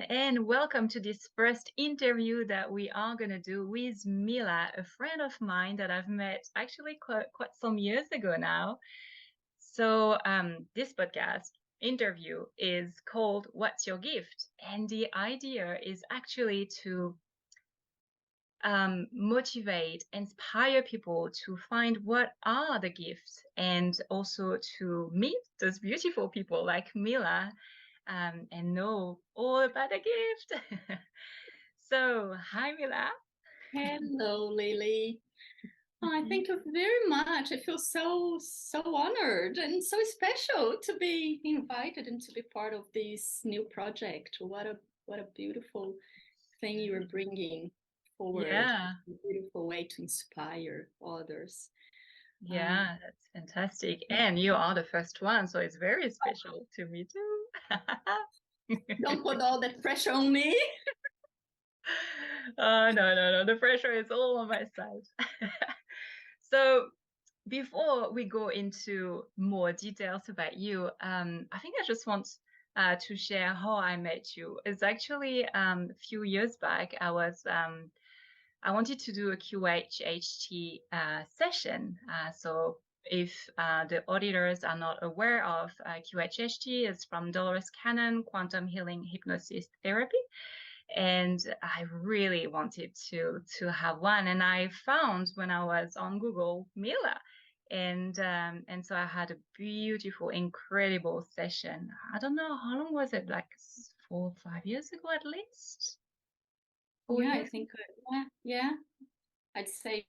and welcome to this first interview that we are going to do with Mila, a friend of mine that I've met actually quite some years ago now. So this podcast interview is called What's Your Gift? And the idea is actually to motivate, inspire people to find what are the gifts and also to meet those beautiful people like Mila and know all about the gift. So, hi, Mila. Hello, Lilly. Oh, thank you very much. I feel so honored and so special to be invited and to be part of this new project. What a beautiful thing you are bringing forward. Yeah, A beautiful way to inspire others. yeah, that's fantastic. And you are the first one, so it's very special to me too. Don't put all that pressure on me. No. The pressure is all on my side. So, before we go into more details about you, I think I just want to share how I met you. It's actually a few years back. I wanted to do a QHHT session. So if the auditors are not aware of QHHT, it's from Dolores Cannon, Quantum Healing Hypnosis Therapy. And I really wanted to have one. And I found when I was on Google, Mila. And so I had a beautiful, incredible session. I don't know, how long was it? Like 4 or 5 years ago at least? 4 Yeah, years? I think, yeah. I'd say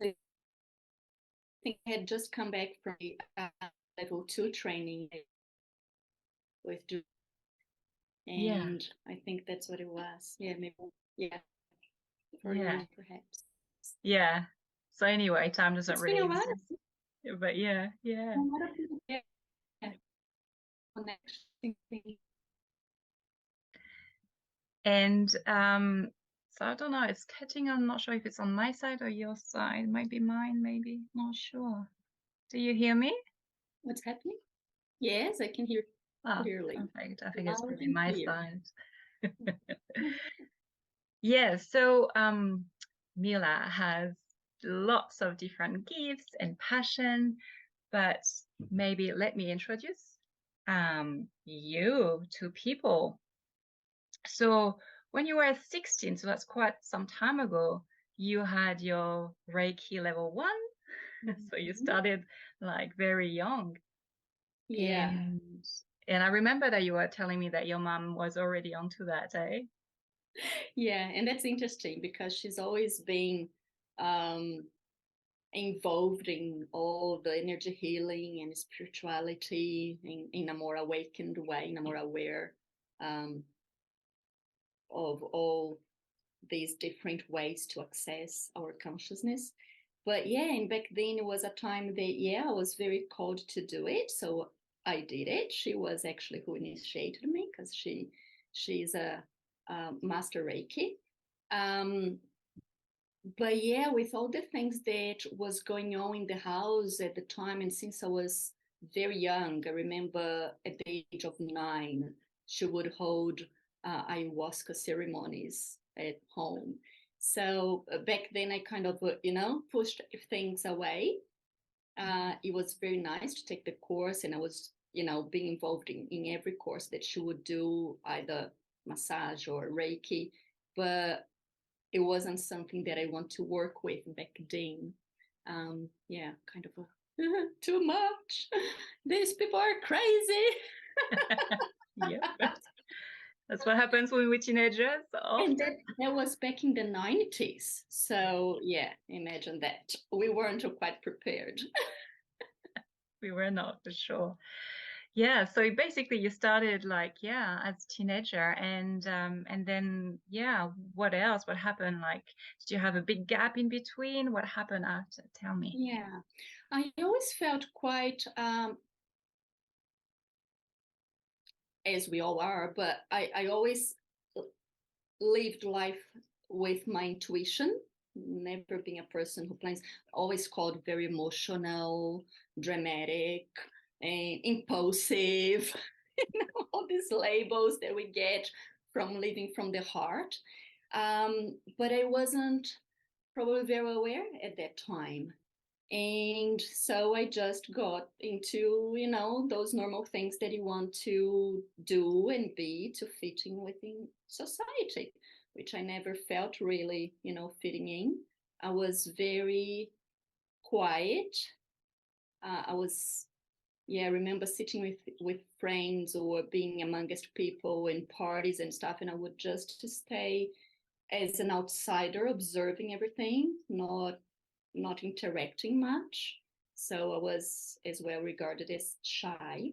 I think I had just come back from the level 2 training with Yeah. and I think that's what it was. Yeah, maybe. Yeah, for Yeah. you, perhaps. Yeah. So anyway, time doesn't It's been really a while. exist. But yeah. What a beautiful connection thing. And so I don't know, it's cutting. I'm not sure if it's on my side or your side. Might be mine, maybe. Not sure. Do you hear me? What's happening? Yes, I can hear clearly. Perfect. I think it's Loud probably and my clear. side. Yeah, so Mila has lots of different gifts and passion, but maybe let me introduce you to people. So when you were 16, so that's quite some time ago, you had your Reiki level 1. So you started like very young. Yeah. And I remember that you were telling me that your mom was already onto that, eh? Yeah, and that's interesting because she's always been um, involved in all the energy healing and spirituality in a more awakened way, in a more aware um, of all these different ways to access our consciousness. But yeah, and back then it was a time that, yeah, I was very called to do it. So I did it. She was actually who initiated me because she's a master Reiki. Um, but yeah, with all the things that was going on in the house at the time, and since I was very young, I remember at the age of 9, she would hold ayahuasca ceremonies at home. So back then, I kind of, pushed things away. It was very nice to take the course, and I was, being involved in every course that she would do, either massage or Reiki. But it wasn't something that I want to work with back then. Yeah, kind of too much. These people are crazy. Yep. That's what happens when we're teenagers And often. that was back in the 90s. So yeah, imagine that. We weren't quite prepared. We were not, for sure. Yeah, so basically you started like, yeah, as a teenager, and then yeah, what else? What happened? Like, did you have a big gap in between? What happened after? Tell me. Yeah, I always felt quite, as we all are, but I always lived life with my intuition, never being a person who plans, always called very emotional, dramatic, and impulsive, all these labels that we get from living from the heart. But I wasn't probably very aware at that time. And so I just got into, those normal things that you want to do and be to fit in within society, which I never felt really, fitting in. I was very quiet. I remember sitting with friends or being amongst people in parties and stuff, and I would just stay as an outsider, observing everything, not interacting much. So I was as well regarded as shy.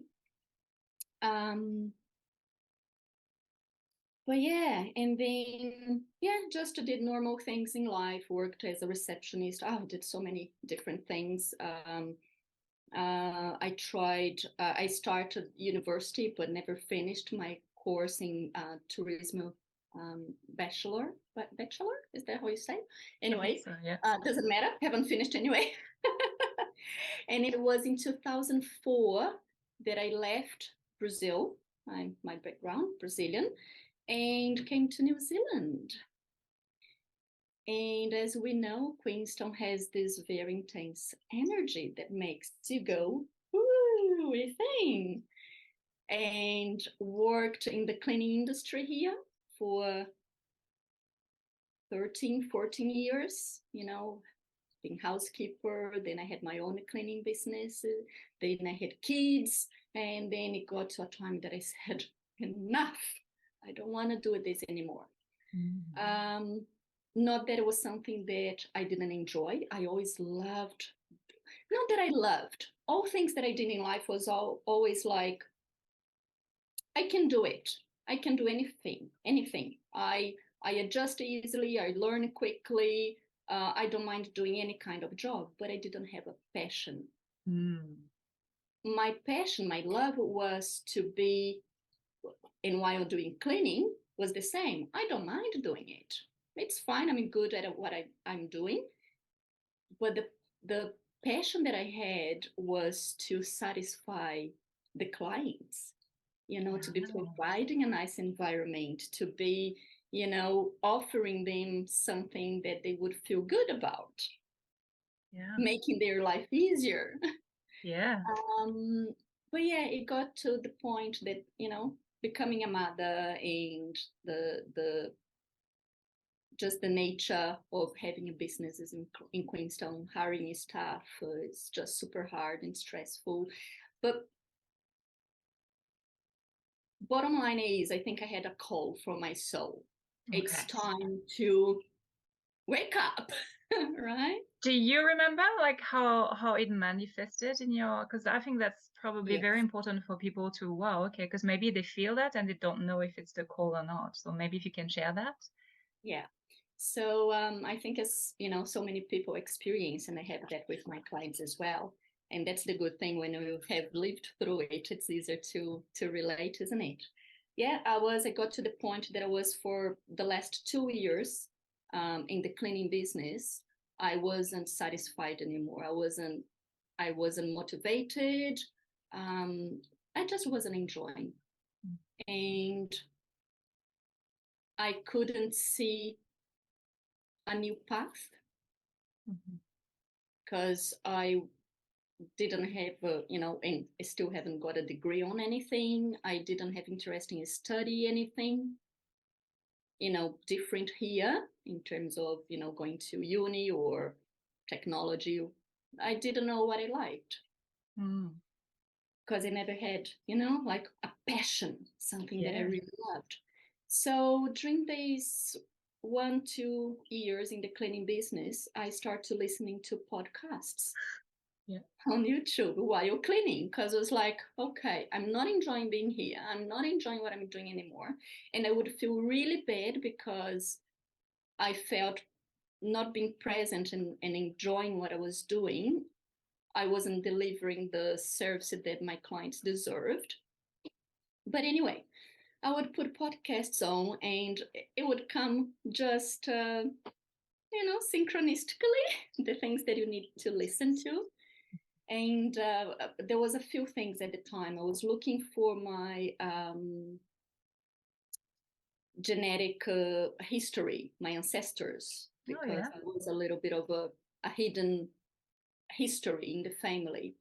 But yeah, and then just did normal things in life, worked as a receptionist. I did so many different things. I started university, but never finished my course in tourism bachelor. Bachelor, is that how you say? Anyway, so, yeah. Doesn't matter. Haven't finished anyway. And it was in 2004 that I left Brazil. My background, Brazilian, and came to New Zealand. And as we know, Queenstown has this very intense energy that makes you go, ooh, thing. And worked in the cleaning industry here for 13, 14 years, being housekeeper. Then I had my own cleaning business. Then I had kids. And then it got to a time that I said, enough. I don't want to do this anymore. Mm-hmm. Not that it was something that I didn't enjoy. I always loved, not that I loved, all things that I did in life was always like, I can do it. I can do anything. I adjust easily. I learn quickly. I don't mind doing any kind of job, but I didn't have a passion. My passion, my love was to be, and while doing cleaning was the same. I don't mind doing it. It's fine. I'm good at what I'm doing. But the passion that I had was to satisfy the clients, to be providing a nice environment, to be, offering them something that they would feel good about, making their life easier. Yeah. But yeah, it got to the point that, becoming a mother and the just the nature of having a business is in Queenstown, hiring staff is just super hard and stressful. But bottom line is, I think I had a call from my soul. Okay. It's time to wake up, right? Do you remember like how it manifested in your, because I think that's probably very important for people to, because maybe they feel that and they don't know if it's the call or not. So maybe if you can share that. Yeah. So I think as, so many people experience, and I have that with my clients as well. And that's the good thing when you have lived through it, it's easier to relate, isn't it? Yeah, I got to the point that I was for the last 2 years in the cleaning business. I wasn't satisfied anymore. I wasn't motivated. I just wasn't enjoying. And I couldn't see a new path because I didn't have and I still haven't got a degree on anything. I didn't have interest in study anything different here in terms of going to uni or technology. I didn't know what I liked because I never had like a passion, something that I really loved. So during these 1-2 years in the cleaning business, I started listening to podcasts on YouTube while cleaning, because I was like, okay, I'm not enjoying being here. I'm not enjoying what I'm doing anymore. And I would feel really bad because I felt not being present and enjoying what I was doing. I wasn't delivering the service that my clients deserved. But anyway, I would put podcasts on and it would come just, synchronistically, the things that you need to listen to. And there was a few things at the time. I was looking for my genetic history, my ancestors, because I was a little bit of a hidden history in the family.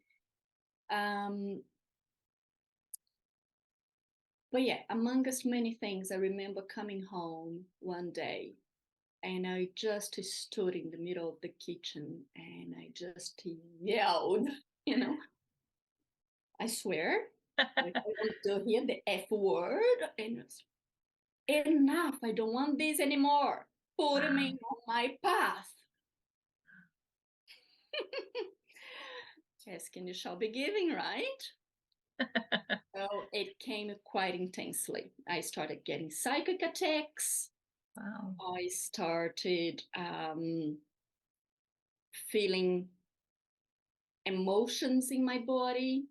But yeah, amongst many things, I remember coming home one day and I just stood in the middle of the kitchen and I just yelled, you know, I swear, I want to hear the F word, and enough, I don't want this anymore. Put me on my path. Asking you shall be giving, right? So it came quite intensely. I started getting psychic attacks. Wow. I started feeling emotions in my body.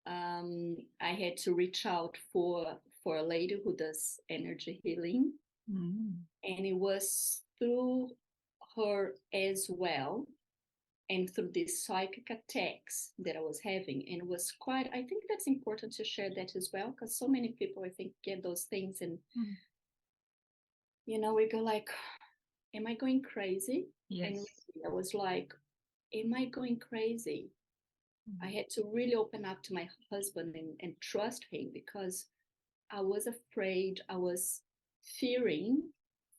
I had to reach out for a lady who does energy healing. And it was through her as well, and through these psychic attacks that I was having. And it was quite, I think that's important to share that as well, because so many people, I think, get those things and, you know, we go like, am I going crazy? Yes. And I was like, am I going crazy? I had to really open up to my husband and trust him, because I was afraid, I was fearing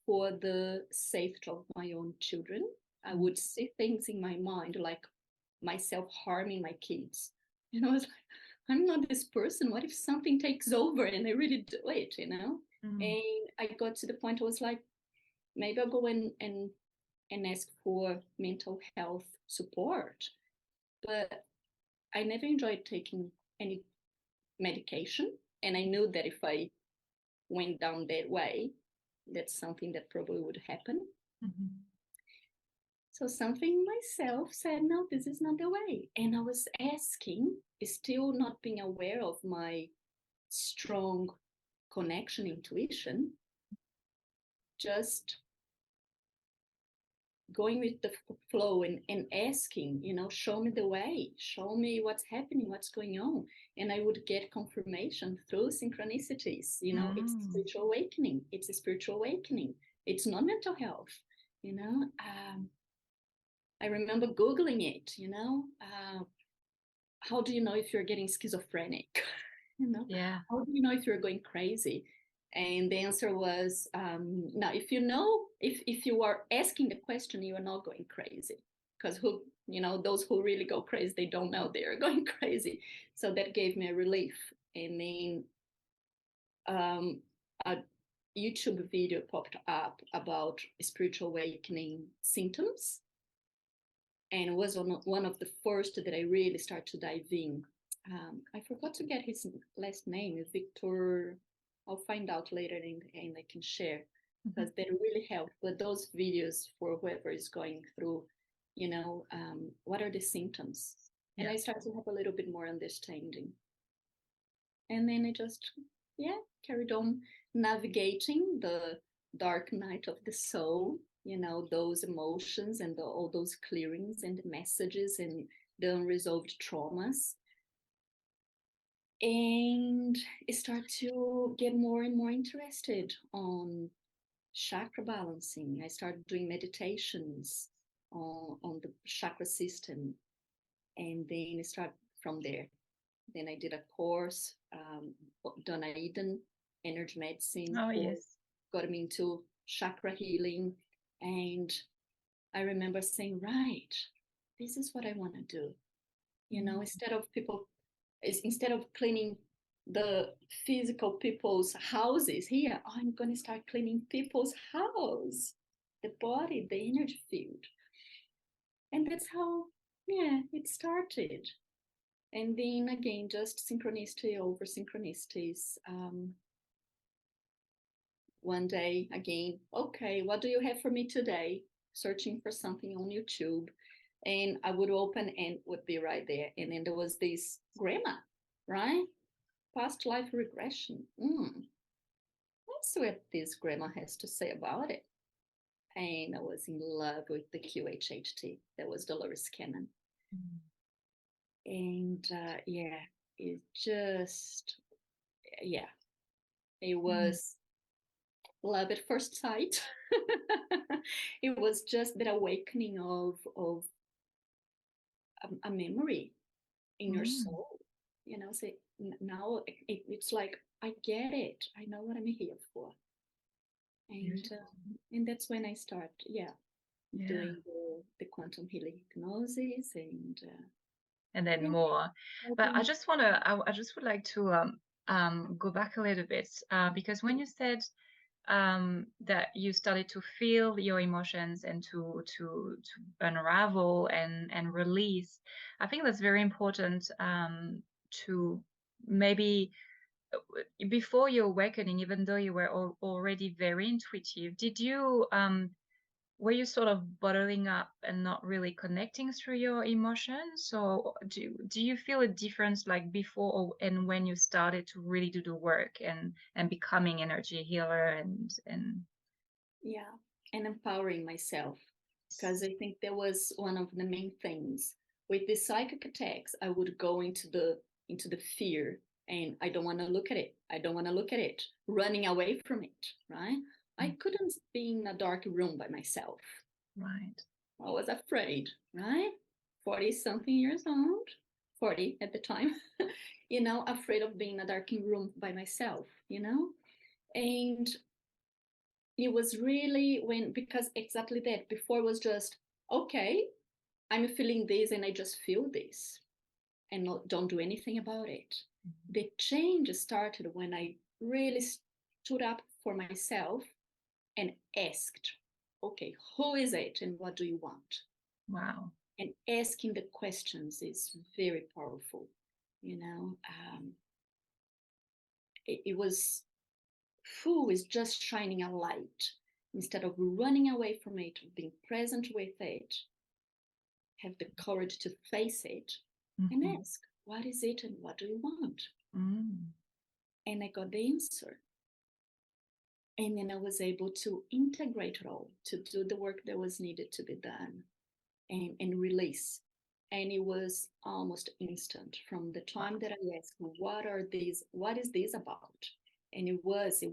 for the safety of my own children. I would see things in my mind like myself harming my kids. And I was like, I'm not this person. What if something takes over and I really do it, you know? And I got to the point I was like, maybe I'll go and ask for mental health support. But I never enjoyed taking any medication. And I knew that if I went down that way, that's something that probably would happen. So something myself said, no, this is not the way. And I was asking, still not being aware of my strong connection, intuition, just going with the flow and asking, you know, show me the way, show me what's happening, what's going on. And I would get confirmation through synchronicities, you know, it's spiritual awakening. It's a spiritual awakening. It's not mental health, you know. I remember Googling it, you know, how do you know if you're getting schizophrenic? You know, how do you know if you're going crazy? And the answer was, now, if you know, if you are asking the question, you are not going crazy, because who, you know, those who really go crazy, they don't know they're going crazy. So that gave me a relief. And then a YouTube video popped up about spiritual awakening symptoms. And it was one of the first that I really started to dive in. I forgot to get his last name, Victor. I'll find out later and I can share, because they really help. But those videos for whoever is going through, you know, what are the symptoms? And I started to have a little bit more understanding. And then I just, carried on navigating the dark night of the soul, you know, those emotions and all those clearings and the messages and the unresolved traumas. And I start to get more and more interested on chakra balancing. I started doing meditations on the chakra system. And then I start from there. Then I did a course, Eden energy medicine. Got me into chakra healing. And I remember saying, right, this is what I want to do. You know, instead of cleaning the physical people's houses here, I'm going to start cleaning people's house, the body, the energy field. And that's how, it started. And then again, just synchronicity over synchronicities. One day again, okay, what do you have for me today? Searching for something on YouTube. And I would open and would be right there. And then there was this grammar, right? Past life regression. Let's see what this grammar has to say about it. And I was in love with the QHHT. That was Dolores Cannon. And yeah, it just, yeah, it Mm. was love at first sight. It was just that awakening of a memory in your Mm. soul. So now it's like I get it. I know what I'm here for, Beautiful. and that's when I start, yeah, Yeah. doing the quantum healing hypnosis and And then yeah, more. But I helping. just want to, I just would like to go back a little bit because when you said that you started to feel your emotions and to unravel and release, I think that's very important to maybe before your awakening, even though you were already very intuitive, did you were you sort of bottling up and not really connecting through your emotions? So do you feel a difference like before and when you started to really do the work and becoming energy healer and Yeah, and empowering myself, because I think that was one of the main things with the psychic attacks. I would go into the fear, and I don't want to look at it. I don't want to look at it, running away from it, right? I Mm, couldn't be in a dark room by myself. right. I was afraid, right? 40 something years old, 40 at the time, afraid of being in a dark room by myself, and it was really when, because exactly that, before was just, okay, I'm feeling this and I just feel this and don't do anything about it. Mhm. The change started when I really stood up for myself and asked, okay, who is it and what do you want? Wow. And asking the questions is very powerful. You know, it was, who is just shining a light instead of running away from it, being present with it, have the courage to face it and Mhm. ask, what is it and what do you want? Mm. And I got the answer. And then I was able to integrate it all, to do the work that was needed to be done and release. And it was almost instant from the Wow. time that I asked, what is this about? And it was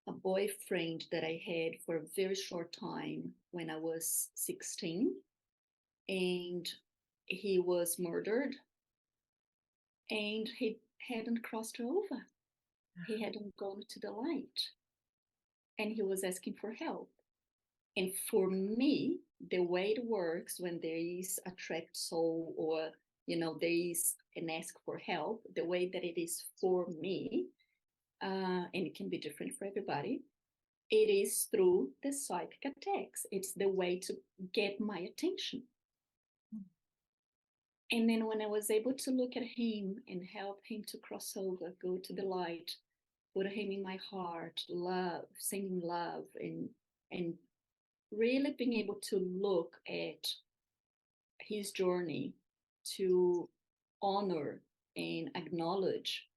a boyfriend that I had for a very short time when I was 16. And he was murdered and he hadn't crossed over. He hadn't gone to the light and he was asking for help. And for me, the way it works when there is a trapped soul or, there is an ask for help, the way that it is for me, and it can be different for everybody, it is through the psychic attacks. It's the way to get my attention. And then when I was able to look at him and help him to cross over, go to the light, put him in my heart, love, singing love, and really being able to look at his journey to honor and acknowledge,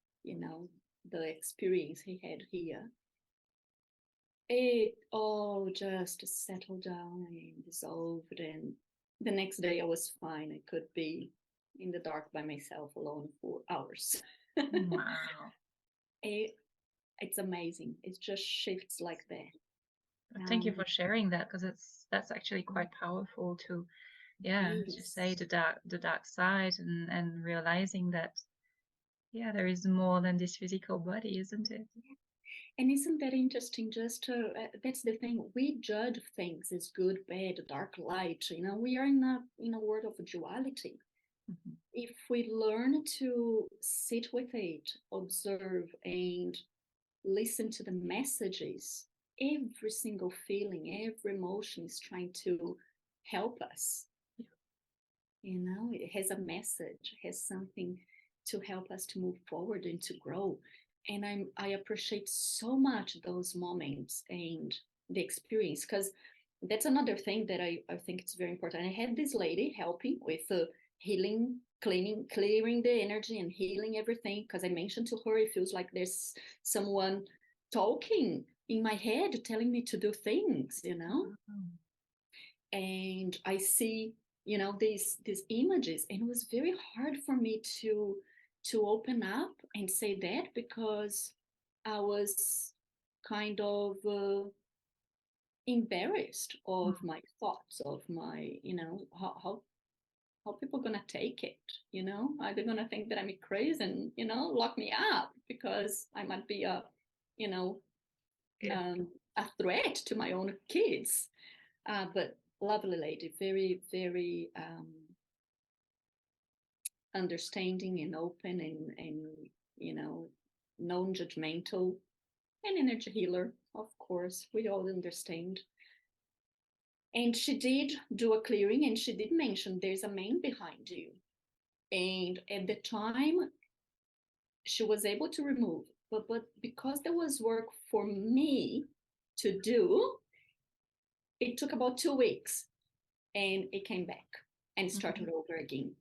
the experience he had here. It all just settled down and dissolved, and the next day I was fine. I could be in the dark by myself alone for hours. Wow. it, it's amazing. It just shifts like that. Thank you Um, for sharing that because that's actually quite powerful to, yeah, as you say, yes. the dark side and realizing that, yeah, there is more than this physical body, isn't it? And isn't that interesting? That's the thing. We judge things as good, bad, dark, light. We are in a world of duality. Mhm. If we learn to sit with it, observe, and listen to the messages, every single feeling, every emotion is trying to help us. It has a message, has something to help us to move forward and to grow. And I appreciate so much those moments and the experience, because that's another thing that I think it's very important. I had this lady helping with healing, clearing the energy and healing everything, because I mentioned to her, it feels like there's someone talking in my head telling me to do things. Oh, And I see these images, and it was very hard for me to open up and say that, because I was kind of embarrassed of my thoughts, of my, how people gonna take it, are they gonna think that I'm crazy and lock me up because I might be a threat to my own kids. But lovely lady, very, very understanding and open, and non-judgmental, and energy healer, of course, we all understand. And she did do a clearing, and she did mention there's a man behind you. And at the time, she was able to remove, but because there was work for me to do, it took about 2 weeks, and it came back and started over again.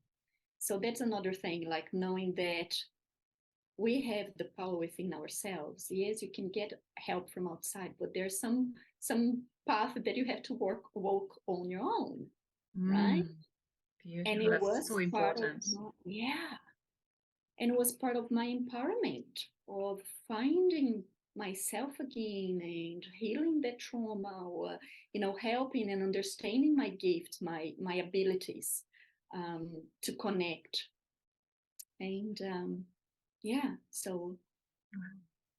So that's another thing, like knowing that we have the power within ourselves. Yes, you can get help from outside, but there's some path that you have to walk on your own, right? Beautiful. And it was so important. And it was part of my empowerment of finding myself again and healing that trauma, or helping and understanding my gifts, my abilities, to connect. And so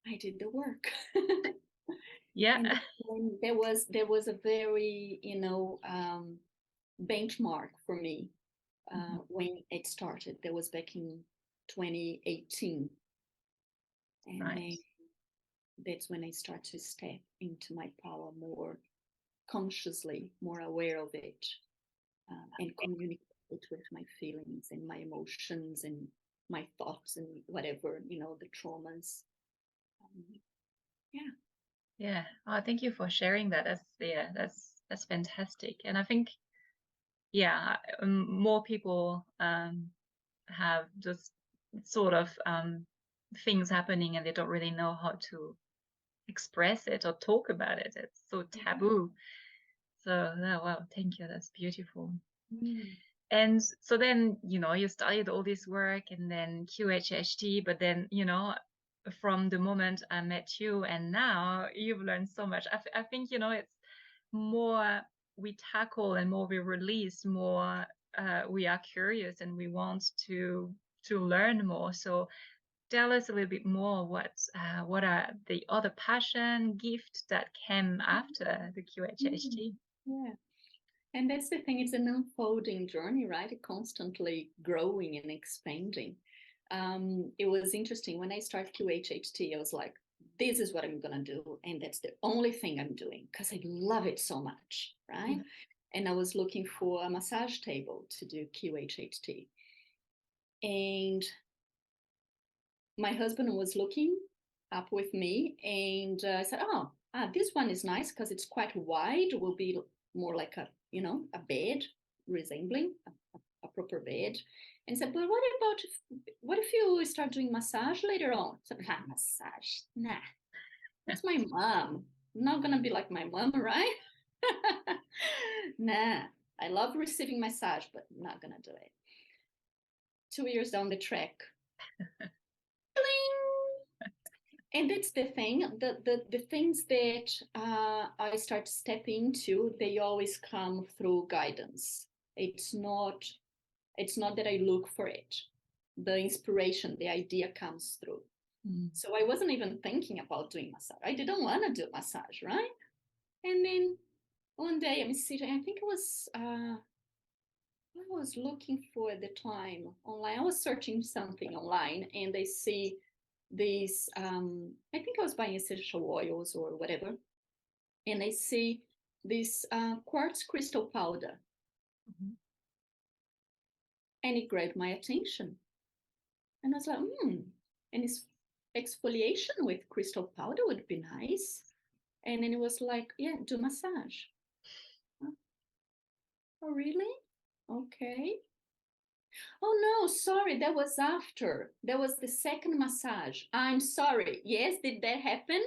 I did the work. And there was a very benchmark for me when it started. That was back in 2018, and then that's when I start to step into my power more consciously, more aware of it, and communicate with my feelings and my emotions and my thoughts and whatever, the traumas. Oh, thank you for sharing that. That's fantastic. And I think more people have just sort of things happening, and they don't really know how to express it or talk about it. It's so taboo. So wow, thank you. That's beautiful. And so then, you studied all this work, and then QHHT, but then, from the moment I met you and now, you've learned so much. I think, it's more we tackle and more we release, more we are curious and we want to learn more. So tell us a little bit more, what are the other passion, gift that came after the QHHT? Yeah. And that's the thing, it's an unfolding journey, right? Constantly growing and expanding. It was interesting when I started QHHT, I was like, this is what I'm going to do. And that's the only thing I'm doing because I love it so much, right? And I was looking for a massage table to do QHHT. And my husband was looking up with me, and I said, this one is nice because it's quite wide. It will be more like a bed, resembling a proper bed. And said, but what if you start doing massage later on? I said, massage? Nah, that's my mom. I'm not gonna be like my mom, right? Nah, I love receiving massage, but I'm not gonna do it. 2 years down the track, and that's the thing, the things that I start to step into, they always come through guidance. It's not that I look for it. The inspiration, the idea comes through. So I wasn't even thinking about doing massage. I didn't want to do massage, right? And then one day I'm sitting, I think it was, I was looking for at the time online. I was searching something online, and I see these, I think I was buying essential oils or whatever, and I see this quartz crystal powder. And it grabbed my attention. And I was like, and this exfoliation with crystal powder would be nice. And then it was like, do massage. Oh, really? Okay. Oh, no, sorry, that was after. That was the second massage. I'm sorry. Yes, did that happen?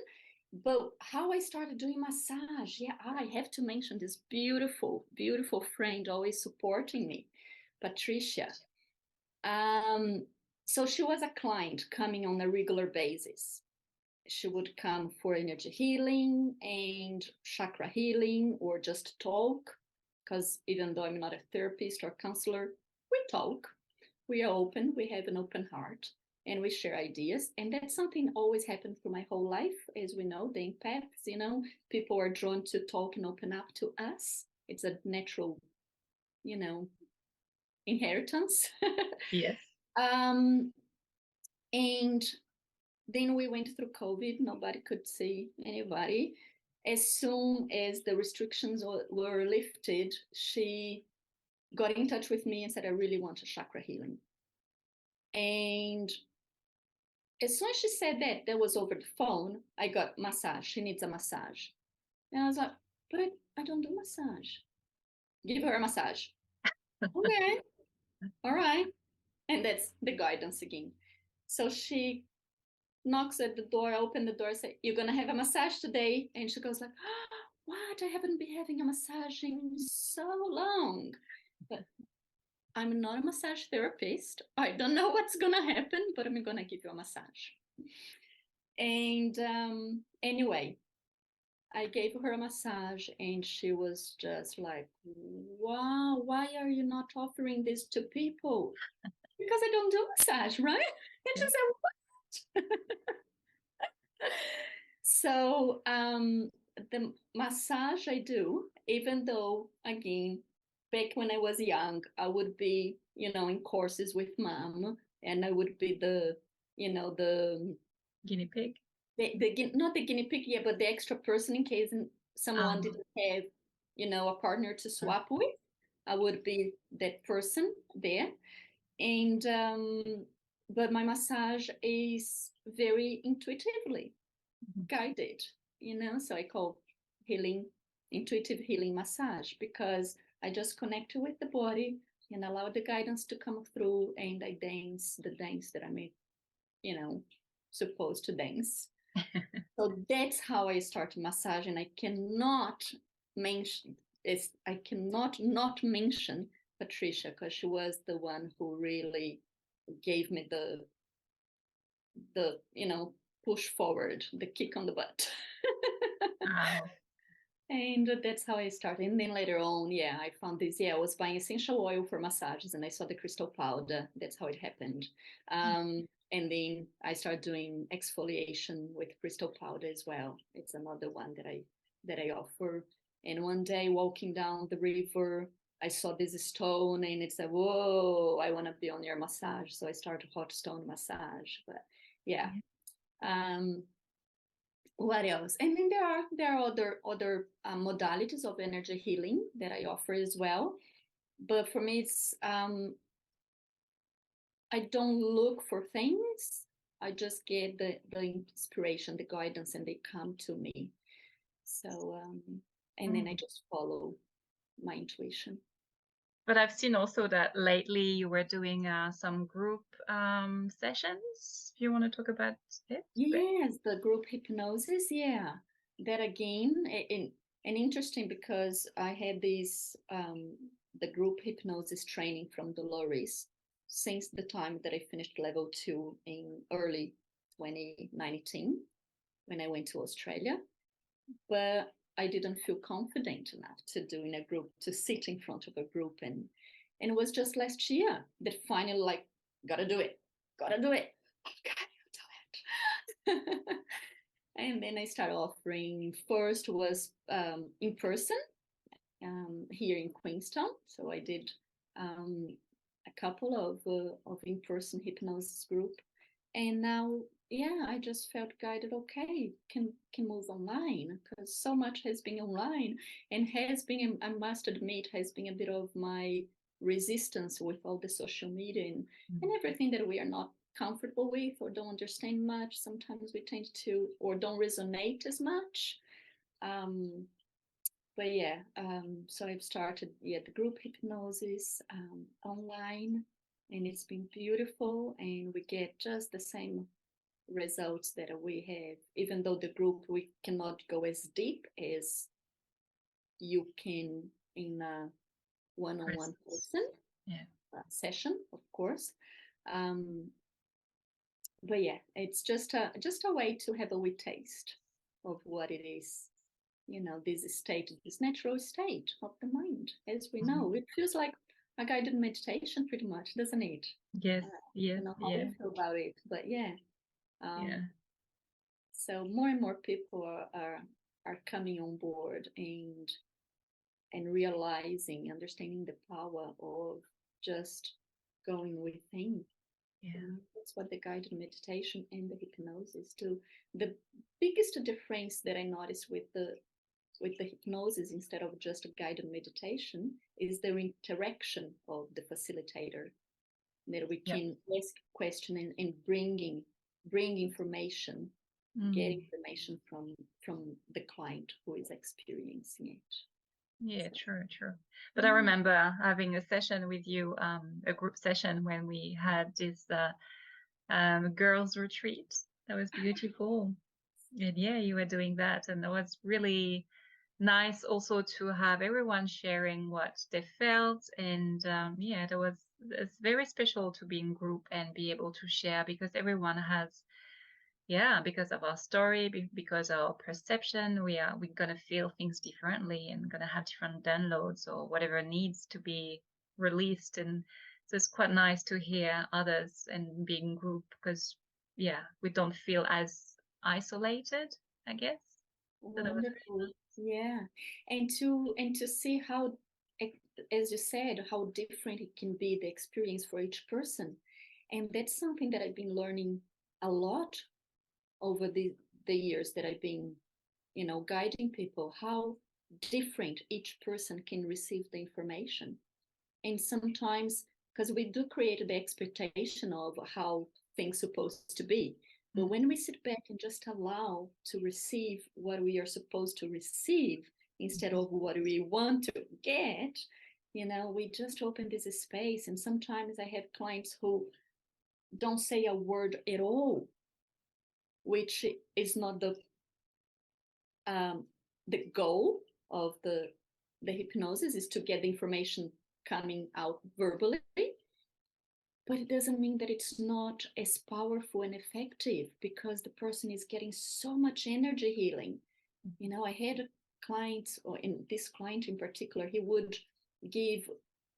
But how I started doing massage, yeah, I have to mention this beautiful, beautiful friend always supporting me, Patricia. Um, so she was a client coming on a regular basis. She would come for energy healing and chakra healing or just talk, because even though I'm not a therapist or counselor, we talk. We are open, we have an open heart, and we share ideas. And that's something always happened through my whole life. As we know, the empaths, people are drawn to talk and open up to us. It's a natural, you know, inheritance. Yes. um, and then we went through COVID. Nobody could see anybody. As soon as the restrictions were lifted, she got in touch with me and said, I really want a chakra healing. And as soon as she said that was over the phone, I got massage. She needs a massage. And I was like, but I don't do massage. Give her a massage. Okay, all right. And that's the guidance again. So she knocks at the door, open the door, say, you're gonna have a massage today. And she goes like, oh, what? I haven't been having a massage in so long. But I'm not a massage therapist. I don't know what's gonna happen, but I'm gonna give you a massage. And anyway, I gave her a massage and she was just like, wow, why are you not offering this to people? Because I don't do massage, right? And she said, what? So the massage I do, even though, again, back when I was young, I would be, in courses with mom, and I would be the, the Guinea pig. not the guinea pig, yeah, but the extra person in case someone Um, didn't have, a partner to swap with. I would be that person there. And but my massage is very intuitively guided, so I call healing intuitive healing massage, because I just connect with the body and allow the guidance to come through, and I dance the dance that I'm, supposed to dance. So that's how I started massage, and I cannot mention is I cannot not mention Patricia, because she was the one who really gave me the push forward, the kick on the butt. wow. And that's how I started. And then later on, yeah, I found this. Yeah, I was buying essential oil for massages, and I saw the crystal powder. That's how it happened. And then I started doing exfoliation with crystal powder as well. It's another one that I offer. And one day, walking down the river, I saw this stone, and it's like, whoa, I want to be on your massage. So I started hot stone massage. But yeah. What else? And then there are other modalities of energy healing that I offer as well. But for me, it's I don't look for things. I just get the inspiration, the guidance, and they come to me. So and then I just follow my intuition. But I've seen also that lately you were doing some group sessions. If you want to talk about it? Yes, the group hypnosis. Yeah, that again, and interesting, because I had this the group hypnosis training from Dolores since the time that I finished level 2 in early 2019 when I went to Australia, but I didn't feel confident enough to do in a group, to sit in front of a group, and it was just last year that finally, like, gotta do it, gotta do it. And then I started offering. First was in person here in Queenstown. So I did a couple of in-person hypnosis group, and now, yeah, I just felt guided. Okay, can move online, because so much has been online, and has been, I must admit, has been a bit of my resistance with all the social media and everything that we are not comfortable with or don't understand much. Sometimes we tend to, or don't resonate as much. But yeah, so I've started, the group hypnosis online, and it's been beautiful, and we get just the same results that we have, even though the group, we cannot go as deep as you can in a one-on-one person session, of course. But yeah, it's just a way to have a wee taste of what it is, this state, this natural state of the mind. As we know, it feels like a guided meditation pretty much, doesn't it? Yes, yes, I don't know how you feel about it, but yeah. So more and more people are coming on board and realizing, understanding the power of just going within. That's what the guided meditation and the hypnosis do. The biggest difference that I noticed with the hypnosis, instead of just a guided meditation, is the interaction of the facilitator, that we can ask question and bring information, get information from the client who is experiencing it. Yeah, true. But I remember having a session with you, a group session, when we had this girls retreat. That was beautiful. And yeah, you were doing that, and it was really nice also to have everyone sharing what they felt. And yeah, it's very special to be in group and be able to share, because everyone has, because of our story, because our perception, we're gonna feel things differently and gonna have different downloads or whatever needs to be released. And so it's quite nice to hear others and be in group, because we don't feel as isolated, I guess. Wonderful. Yeah. And to see how, as you said, how different it can be, the experience for each person. And that's something that I've been learning a lot over the years that I've been, guiding people, how different each person can receive the information. And sometimes, because we do create the expectation of how things supposed to be, but when we sit back and just allow to receive what we are supposed to receive instead of what we want to get, we just open this space. And sometimes I have clients who don't say a word at all, which is not the goal of the hypnosis, is to get the information coming out verbally. But it doesn't mean that it's not as powerful and effective, because the person is getting so much energy healing. I had a client, or in this client in particular, he would give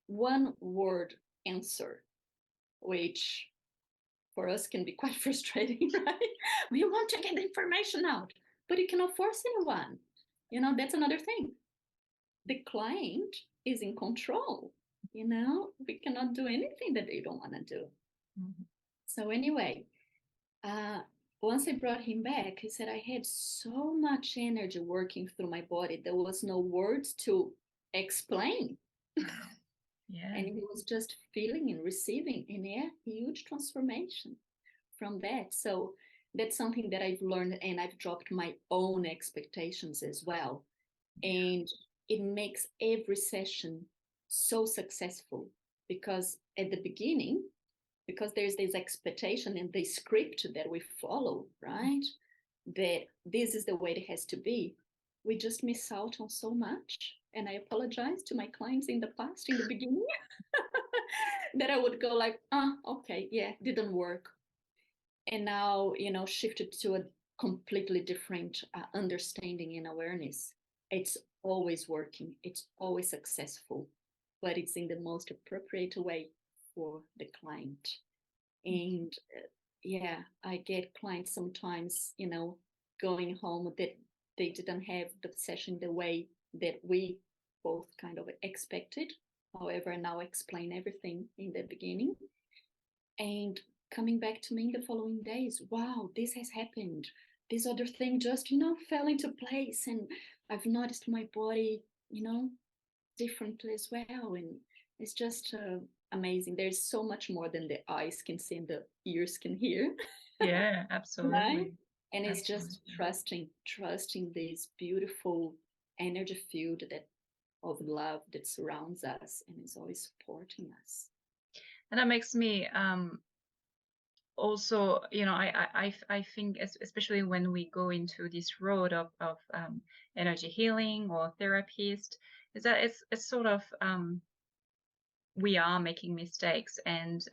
one word answer, which for us can be quite frustrating, right? We want to get the information out, but you cannot force anyone. That's another thing. The client is in control. We cannot do anything that they don't want to do. So anyway, once I brought him back, he said, I had so much energy working through my body. There was no words to explain. And he was just feeling and receiving, and huge transformation from that. So that's something that I've learned, and I've dropped my own expectations as well. And it makes every session so successful, because at the beginning, because there's this expectation and the script that we follow, right? That this is the way it has to be. We just miss out on so much. And I apologize to my clients in the past, in the beginning, that I would go like, okay, yeah, didn't work. And now, shifted to a completely different understanding and awareness. It's always working. It's always successful, but it's in the most appropriate way for the client. And I get clients sometimes, going home that they didn't have the session the way that we both kind of expected. However, now explain everything in the beginning, and coming back to me in the following days. Wow, this has happened. This other thing just, fell into place, and I've noticed my body, differently as well. And it's just amazing. There's so much more than the eyes can see and the ears can hear. Yeah, absolutely. Right? And it's just trusting this beautiful energy field of love that surrounds us and is always supporting us. And that makes me also, you know, I think especially when we go into this road of energy healing or therapist, is that it's sort of we are making mistakes, and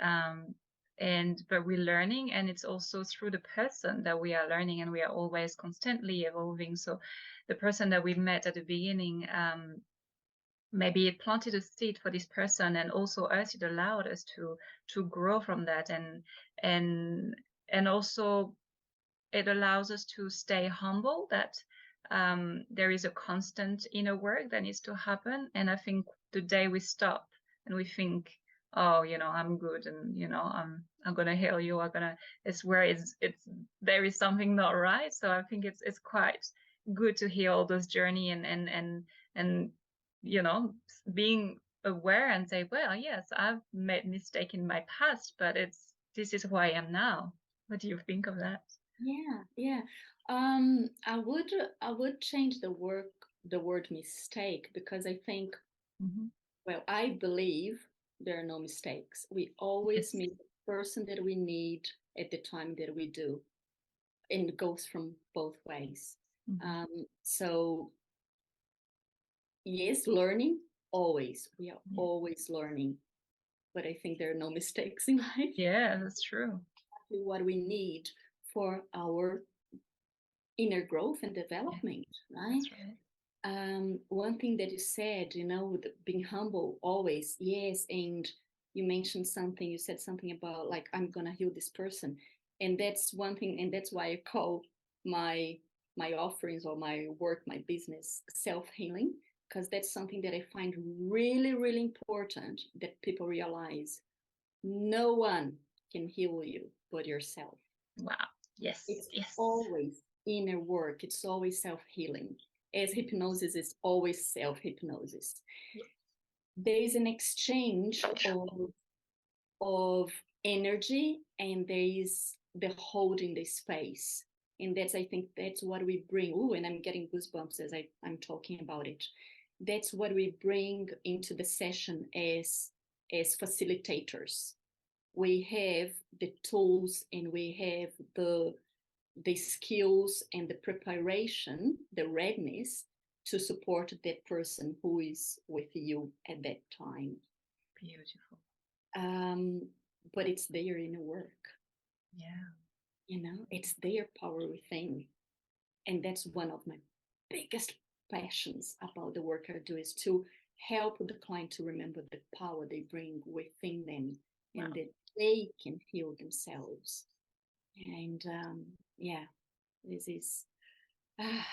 but we're learning, and it's also through the person that we are learning, and we are always constantly evolving. So the person that we met at the beginning, maybe it planted a seed for this person, and also us, it allowed us to grow from that, and and also it allows us to stay humble that there is a constant inner work that needs to happen. And I think the day we stop and we think, oh, you know, I'm good, and you know, I'm gonna heal you, I'm gonna, it's where it's there is something not right. So I think it's quite good to hear all those journey, and you know, being aware and say, well, yes, I've made mistake in my past, but it's this is who I am now. What do you think of that? Yeah, yeah. I would change the word mistake, because I think, Mhm. well, I believe there are no mistakes. We always Yes. meet the person that we need at the time that we do, and it goes from both ways. Mhm. So yes, learning always. We are Yeah. always learning, but I think there are no mistakes in life. Yeah, that's true. Exactly what we need for our inner growth and Yeah, development, right? that's right. One thing that you said, you know, with being humble always, yes, and you mentioned something, you said something about like, I'm gonna heal this person. And that's one thing, and that's why I call my my offerings or my work, my business, self-healing, because that's something that I find really, really important that people realize. No one can heal you but yourself. Wow. Yes, It's yes. always inner work, it's always self healing. As hypnosis is always self hypnosis. Yeah. There is an exchange of energy, and there is the holding the space. And that's, I think, that's what we bring. Oh, and I'm getting goosebumps as I'm talking about it. That's what we bring into the session as facilitators. We have the tools, and we have the skills and the preparation, the readiness to support that person who is with you at that time. Beautiful. Um, but it's their inner work, Yeah. you know, it's their power within. And that's one of my biggest passions about the work I do, is to help the client to remember the power they bring within them, and Wow. that they can heal themselves. And yeah, this is ah,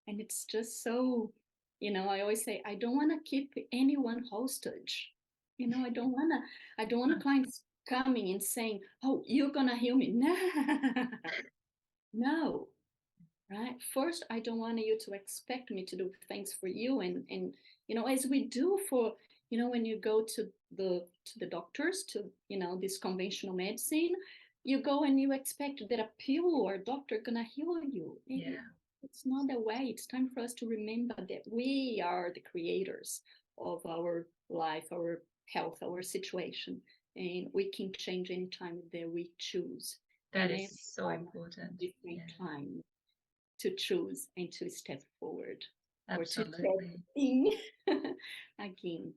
and it's just so, you know, I always say I don't want to keep anyone hostage. You know, I don't want clients coming and saying, oh, you're gonna heal me. No. No, right? First, I don't want you to expect me to do things for you, and you know, as we do for, you know, when you go to the doctors, to, you know, this conventional medicine, you go and you expect that a pill or a doctor gonna heal you. Yeah. It's not that way. It's time for us to remember that we are the creators of our life, our health, our situation, and we can change anytime that we choose, That and is every so moment, important. different Yeah. time to choose and to step forward, or to step Absolutely. in again.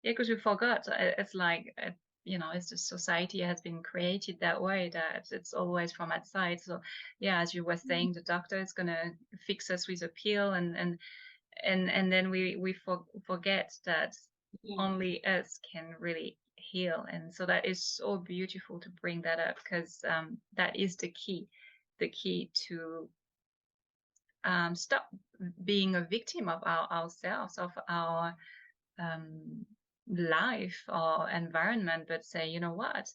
Yeah, because we forgot. It's like, you know, it's just society has been created that way, that it's always from outside. So yeah, as you were saying, the doctor is gonna fix us with a pill, and then we forget that Yeah, only us can really heal. And so that is so beautiful to bring that up, because that is the key to stop being a victim of ourselves, of our um, life or environment, but say, you know what,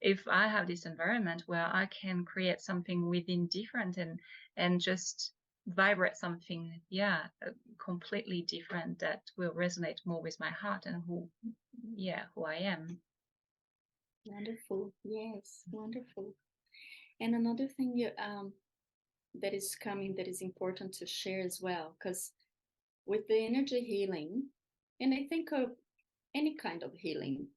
if I have this environment where I can create something within different, and just vibrate something, yeah, completely different, that will resonate more with my heart and who I am. wonderful. Yes, wonderful. And another thing that is coming, that is important to share as well, because with the energy healing, and I think of any kind of healing,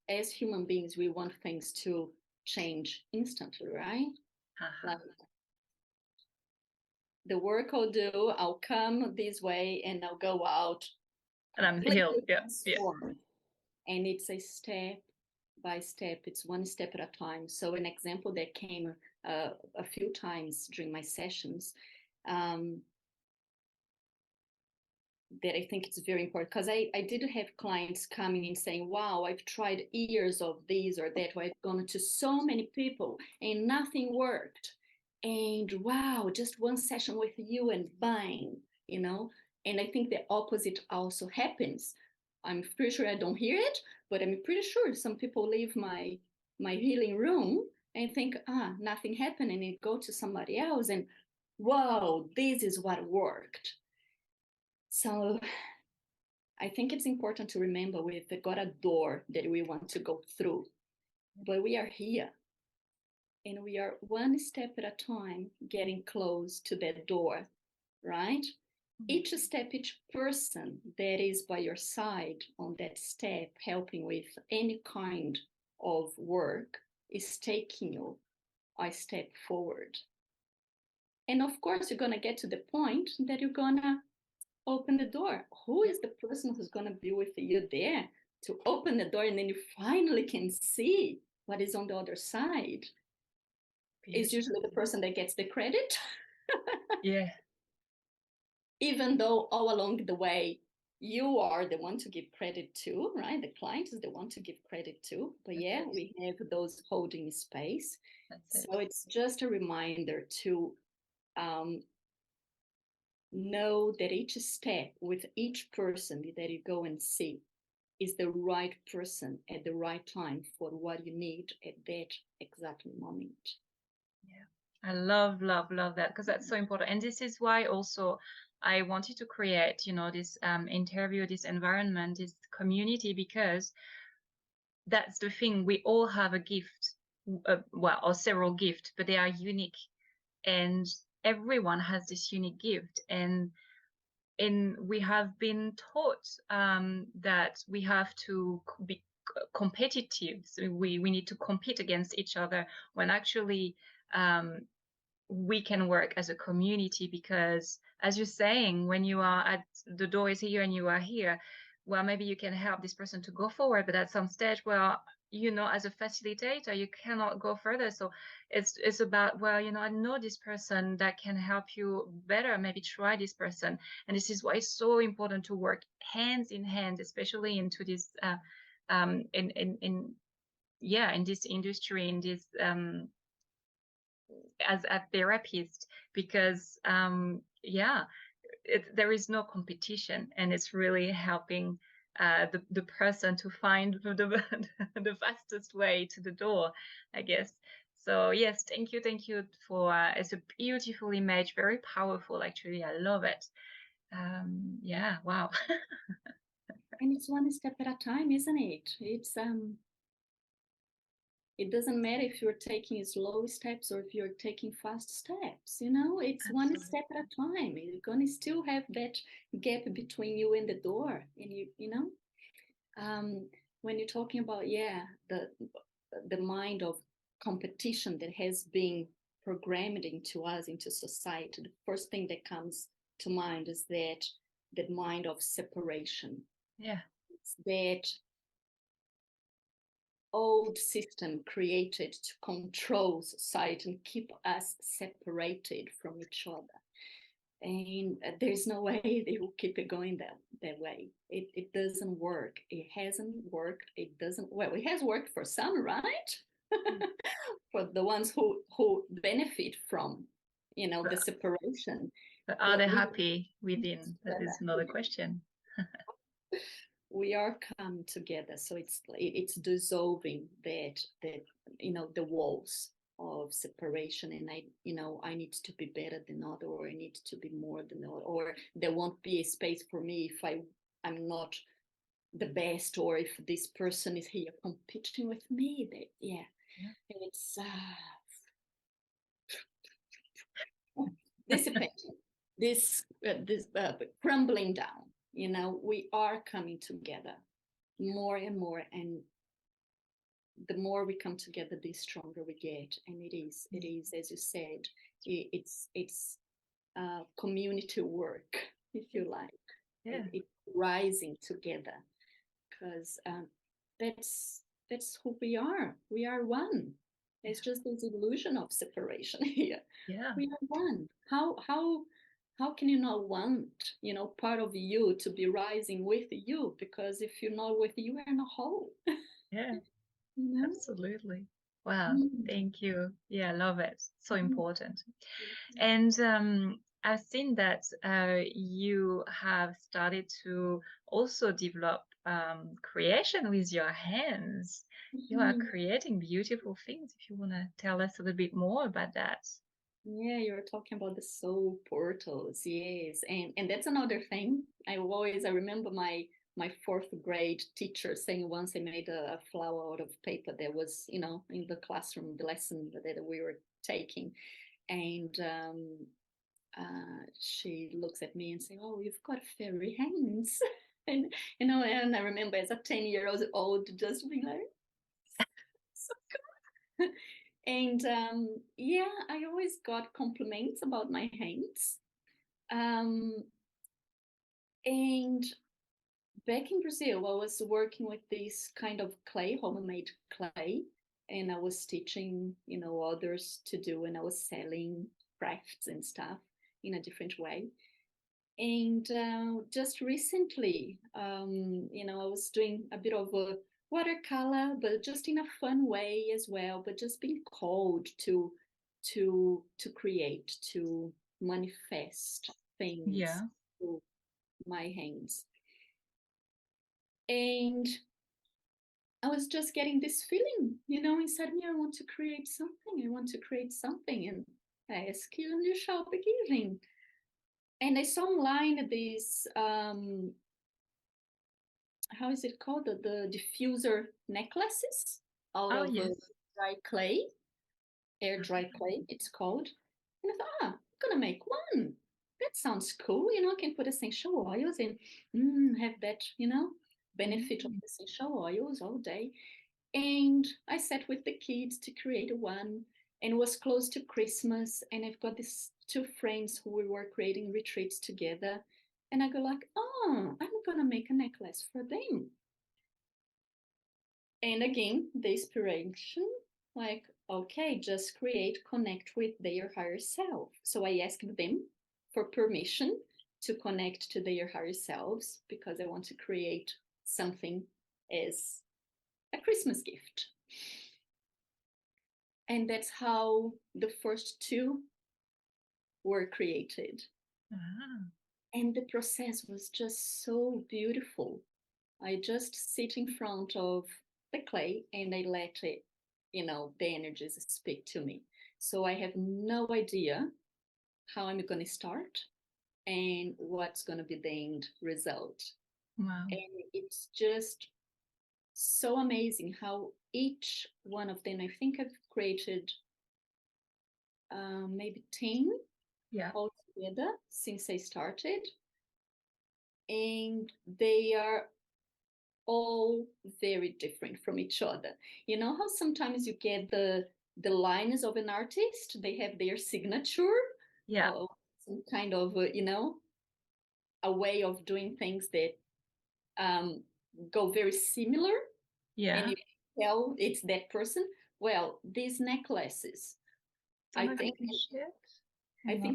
as human beings, we want things to change instantly, right? Uh-huh. Like the work I'll do, I'll come this way and I'll go out And I'm healed. completely Yeah. Yeah. transformed. And it's a step by step, it's one step at a time. So an example that came a few times during my sessions, that I think it's very important, because I did have clients coming and saying, wow, I've tried years of this or that, or I've gone to so many people and nothing worked. And wow, just one session with you and bang, you know? And I think the opposite also happens. I'm pretty sure I don't hear it, but I'm pretty sure some people leave my healing room and think, nothing happened, and they go to somebody else and whoa, this is what worked. So I think it's important to remember we've got a door that we want to go through, but we are here and we are one step at a time getting close to that door, right? Each step, each person that is by your side on that step, helping with any kind of work, is taking you a step forward. And of course, you're going to get to the point that you're going to open the door. Who is the person who's going to be with you there to open the door, and then you finally can see what is on the other side? Is usually the person that gets the credit. Yeah. Even though all along the way you are the one to give credit to, right? The client is the one to give credit to. But yeah, we have those holding space. So it's just a reminder to know that each step with each person that you go and see is the right person at the right time for what you need at that exact moment. Yeah, I love, love, love that, because that's so important. And this is why also I wanted to create, this interview, this environment, this community, because that's the thing. We all have a gift, well, or several gifts, but they are unique, and everyone has this unique gift. And we have been taught that we have to be competitive. So we need to compete against each other, when actually we can work as a community. Because as you're saying, when you are at the door is here and you are here, well, maybe you can help this person to go forward, but at some stage, well, as a facilitator, you cannot go further. So it's about, well, I know this person that can help you better, maybe try this person. And this is why it's so important to work hands in hand, especially into this in this industry, in this as a therapist, because there is no competition, and it's really helping the person to find the fastest way to the door, I guess. So yes, thank you for it's a beautiful image, very powerful, actually. I love it. Yeah, wow. And it's one step at a time, isn't it? It doesn't matter if you're taking slow steps or if you're taking fast steps, it's Absolutely. one step at a time. You're going to still have that gap between you and the door. And when you're talking about, the mind of competition that has been programmed into us, into society, the first thing that comes to mind is that mind of separation. Yeah. It's that old system created to control society and keep us separated from each other. And there's no way they will keep it going that way. It doesn't work. It hasn't worked. It doesn't, well, it has worked for some, right? For the ones who benefit from, the separation. But are they happy within? That is another question. We are coming together, so it's dissolving the walls of separation, and I need to be better than other, or I need to be more than other, or there won't be a space for me if I'm not the best, or if this person is here competing with me. It's dissipating, this crumbling down. We are coming together more and more, and the more we come together, the stronger we get. And it is, as you said, it's community work, if you like. It's rising together, because that's who we are. We are one. It's just this illusion of separation here. We are one. How can you not want, part of you to be rising with you? Because if you're not with you, you're not whole. Yeah, absolutely. Wow, thank you. Yeah, I love it. So important. And I've seen that you have started to also develop creation with your hands. You are creating beautiful things. If you want to tell us a little bit more about that. Yeah, you're talking about the soul portals, yes, and that's another thing. I remember my fourth grade teacher saying once I made a flower out of paper that was, in the classroom, the lesson that we were taking, and she looks at me and say, "Oh, you've got fairy hands," and and I remember as a 10-year-old just being like, "So good." And yeah, I always got compliments about my hands. And back in Brazil, I was working with this kind of clay, homemade clay, and I was teaching, others to do, and I was selling crafts and stuff in a different way. And just recently, I was doing a bit of a watercolor, but just in a fun way as well, but just being called to create, to manifest things through my hands. And I was just getting this feeling, inside me, I want to create something. I want to create something. And I ask you, and you shall be giving. And I saw online this, how is it called? The diffuser necklaces out of dry clay, air dry clay, it's called. And I thought, I'm going to make one. That sounds cool. I can put essential oils and have that, benefit of essential oils all day. And I sat with the kids to create one, and it was close to Christmas. And I've got these two friends who we were creating retreats together. And I go like, oh, I'm going to make a necklace for them. And again, the inspiration, like, okay, just create, connect with their higher self. So I asked them for permission to connect to their higher selves, because I want to create something as a Christmas gift. And that's how the first two were created. And the process was just so beautiful. I just sit in front of the clay and I let it, the energies speak to me. So I have no idea how I'm going to start and what's going to be the end result. Wow. And it's just so amazing how each one of them, I think I've created maybe 10 altogether since I started. And they are all very different from each other. You know how sometimes you get the lines of an artist, they have their signature, or some kind of a way of doing things that go very similar, and you can tell it's that person. Well, these necklaces, I think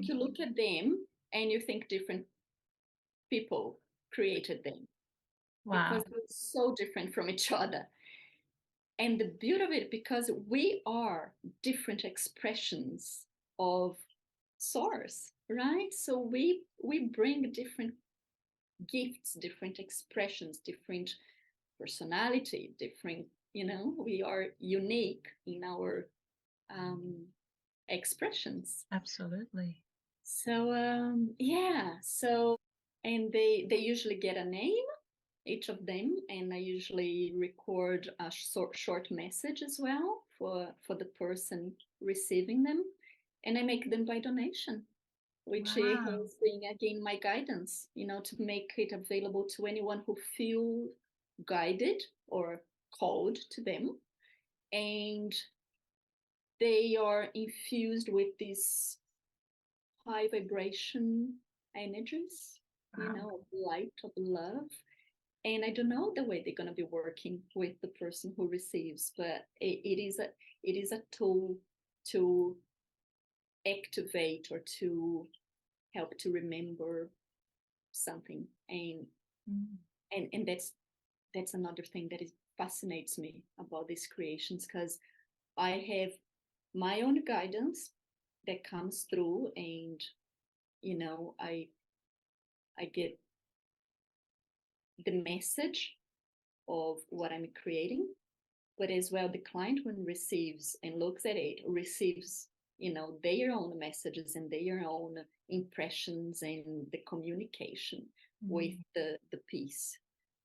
you look at them and you think different people created them. Because they're so different from each other. And the beauty of it, because we are different expressions of source, right? So we bring different gifts, different expressions, different personality, different, we are unique in our expressions. Absolutely. So and they usually get a name, each of them, and I usually record a short message as well for the person receiving them, and I make them by donation, which has been again my guidance, to make it available to anyone who feel guided or called to them. and they are infused with these high vibration energies, Wow. of light, of love. And I don't know the way they're going to be working with the person who receives, but it is a tool to activate or to help to remember something. And that's another thing that fascinates me about these creations, because I have my own guidance that comes through, and I get the message of what I'm creating, but as well the client, when receives and looks at it, receives their own messages and their own impressions and the communication with the piece,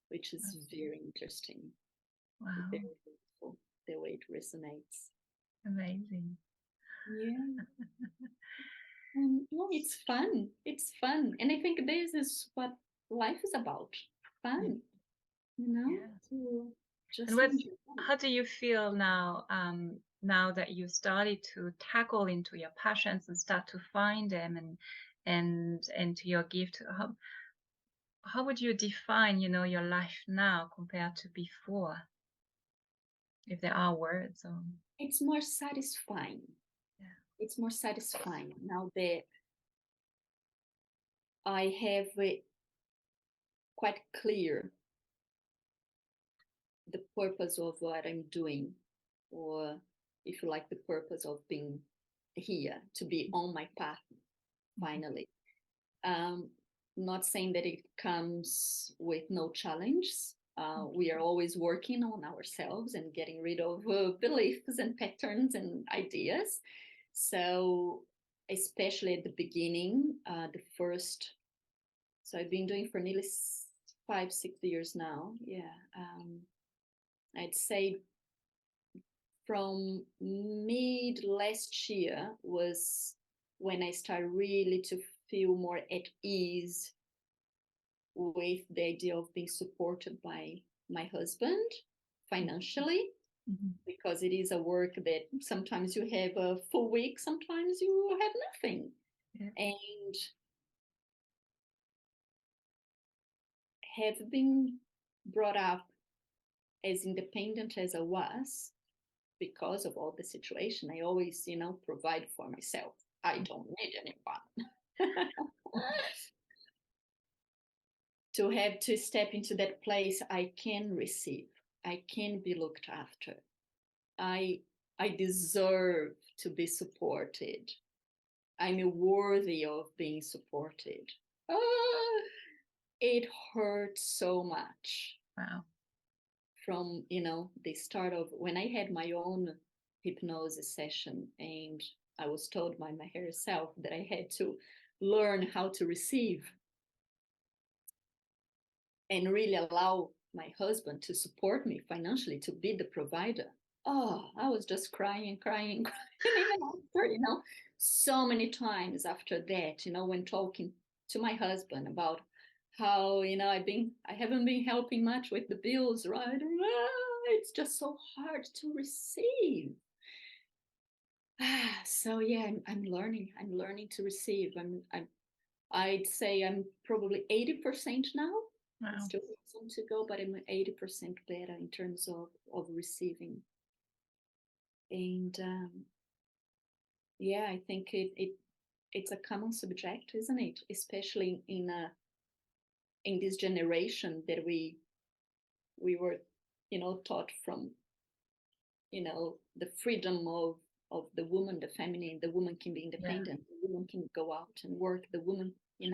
which is very interesting. Wow. Very beautiful, the way it resonates. Amazing. Yeah. Yeah, it's fun. It's fun. And I think this is what life is about. Fun, Yeah. to And just enjoy. how do you feel now, now that you started to tackle into your passions and start to find them and to your gift? How would you define, your life now compared to before? If there are words or It's more satisfying. yeah. It's more satisfying now that I have it quite clear the purpose of what I'm doing, or if you like, the purpose of being here, to be on my path finally. Um, Not saying that it comes with no challenge. We are always working on ourselves and getting rid of beliefs and patterns and ideas. So, especially at the beginning, so I've been doing for nearly 5-6 years now. Yeah. I'd say from mid last year was when I started really to feel more at ease with the idea of being supported by my husband financially, because it is a work that sometimes you have a full week, sometimes you have nothing. Yeah. And have been brought up as independent as I was, because of all the situation. I always, provide for myself. I don't need anyone. To have to step into that place, I can receive, I can be looked after, I deserve to be supported, I'm worthy of being supported. Ah, it hurts so much. Wow. From the start of when I had my own hypnosis session, and I was told by my higher self that I had to learn how to receive and really allow my husband to support me financially, to be the provider. Oh, I was just crying, crying, crying, even after, so many times after that, when talking to my husband about how, I haven't been helping much with the bills, right? It's just so hard to receive. So yeah, I'm learning to receive. I'd say I'm probably 80% now. Wow. I still have some to go, but I'm 80% better in terms of receiving. And yeah, I think it's a common subject, isn't it? Especially in this generation that we were, taught from, the freedom of the woman, the feminine. The woman can be independent. Yeah. The woman can go out and work. The woman, the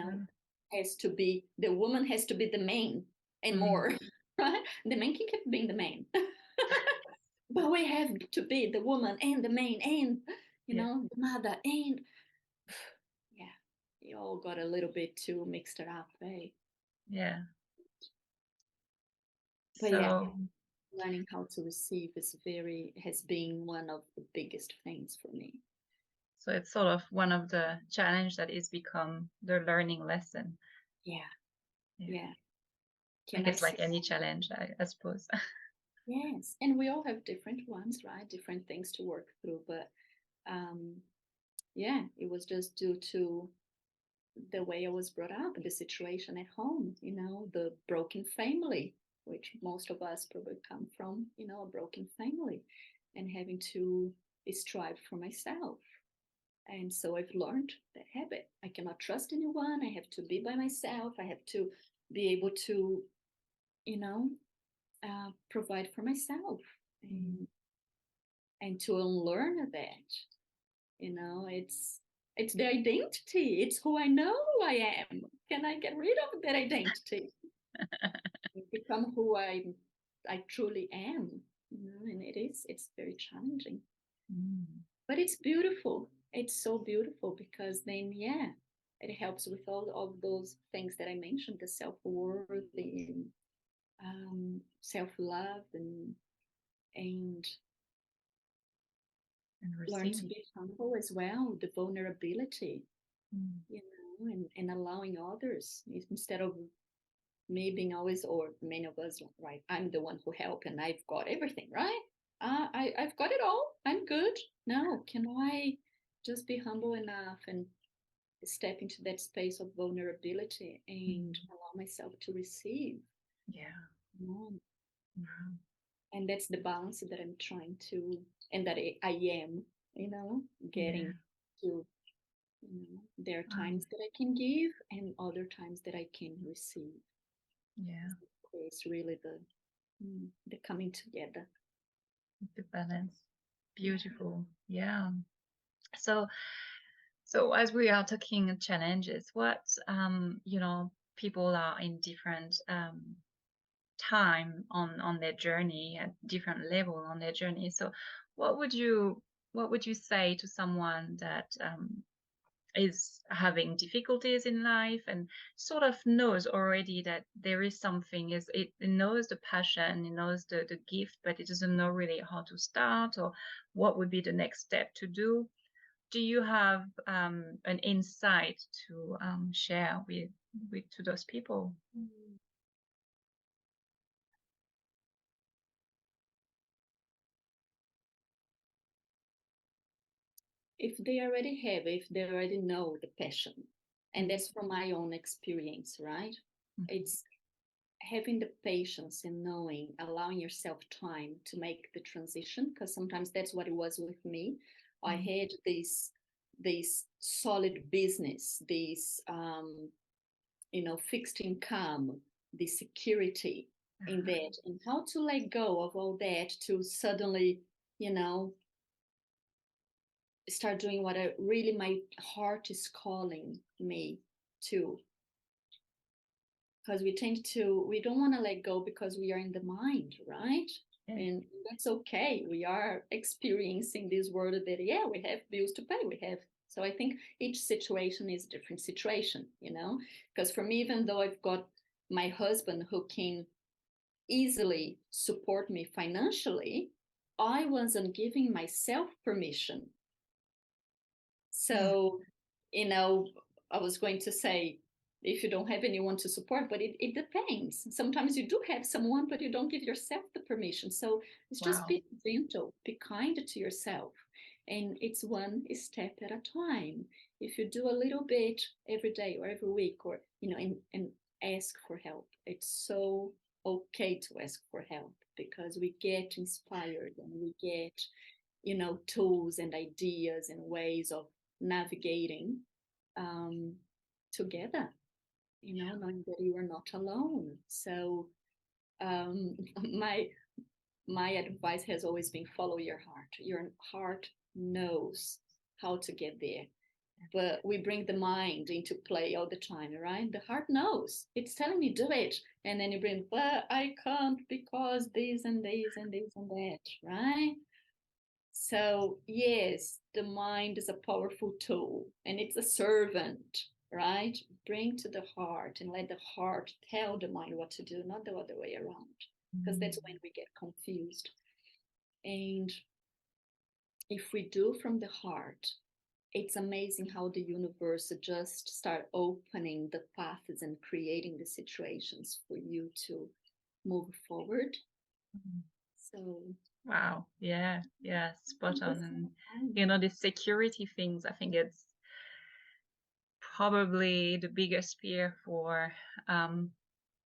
woman has to be the main and more, right? The man can keep being the main. But we have to be the woman and the main and, the mother and, yeah, you all got a little bit too mixed up, eh? Yeah. But yeah, learning how to receive has been one of the biggest things for me. So it's sort of one of the challenge that is become the learning lesson. Yeah. Like it's like any challenge, I suppose. Yes, and we all have different ones, right? Different things to work through. But yeah, it was just due to the way I was brought up, the situation at home, the broken family, which most of us probably come from, a broken family, and having to strive for myself. And so I've learned that habit. I cannot trust anyone. I have to be by myself. I have to be able to, you know, provide for myself, and to unlearn that. It's the identity. It's who I know I am. Can I get rid of that identity and become who I truly am? And it's very challenging, but it's beautiful. It's so beautiful because then, yeah, it helps with all of those things that I mentioned, the self-worth, the self-love, and learn to be humble as well, the vulnerability, and allowing others instead of me being always, or many of us, right? I'm the one who help and I've got everything, right? I've got it all. I'm good. No, can I just be humble enough and step into that space of vulnerability and allow myself to receive? Yeah. And that's the balance that I'm trying to, and that I am, getting to. There are times that I can give and other times that I can receive. Yeah. It's really the coming together. The balance. Beautiful. Yeah. So as we are talking challenges, what people are in different time on their journey, at different level on their journey. So what would you say to someone that is having difficulties in life and sort of knows already that there is something, it knows the passion, it knows the gift, but it doesn't know really how to start or what would be the next step to do? Do you have an insight to share with to those people? If they already know the passion, and that's from my own experience, right? It's having the patience and knowing, allowing yourself time to make the transition, because sometimes that's what it was with me. I had this solid business, this fixed income, the security in that, and how to let go of all that to suddenly, start doing what really my heart is calling me to. Because we don't want to let go because we are in the mind, right? And that's okay. We are experiencing this world that, yeah, we have bills to pay. So I think each situation is a different situation, because for me, even though I've got my husband who can easily support me financially, I wasn't giving myself permission. So, I was going to say, if you don't have anyone to support, but it depends. Sometimes you do have someone, but you don't give yourself the permission. So it's just be gentle, be kind to yourself. And it's one step at a time. If you do a little bit every day or every week, or, and ask for help, it's so okay to ask for help, because we get inspired and we get, tools and ideas and ways of navigating together, knowing that you are not alone. So my advice has always been, follow your heart. Your heart knows how to get there, but we bring the mind into play all the time, right? The heart knows, it's telling me do it, and then you bring, but I can't because this and this and this and that, right? So yes, the mind is a powerful tool and it's a servant, right? Bring to the heart and let the heart tell the mind what to do, not the other way around, because that's when we get confused. And if we do from the heart, it's amazing how the universe just start opening the paths and creating the situations for you to move forward. So Wow. Yeah. Yeah. Spot on. And, fun. you know, the security things, I think it's probably the biggest fear for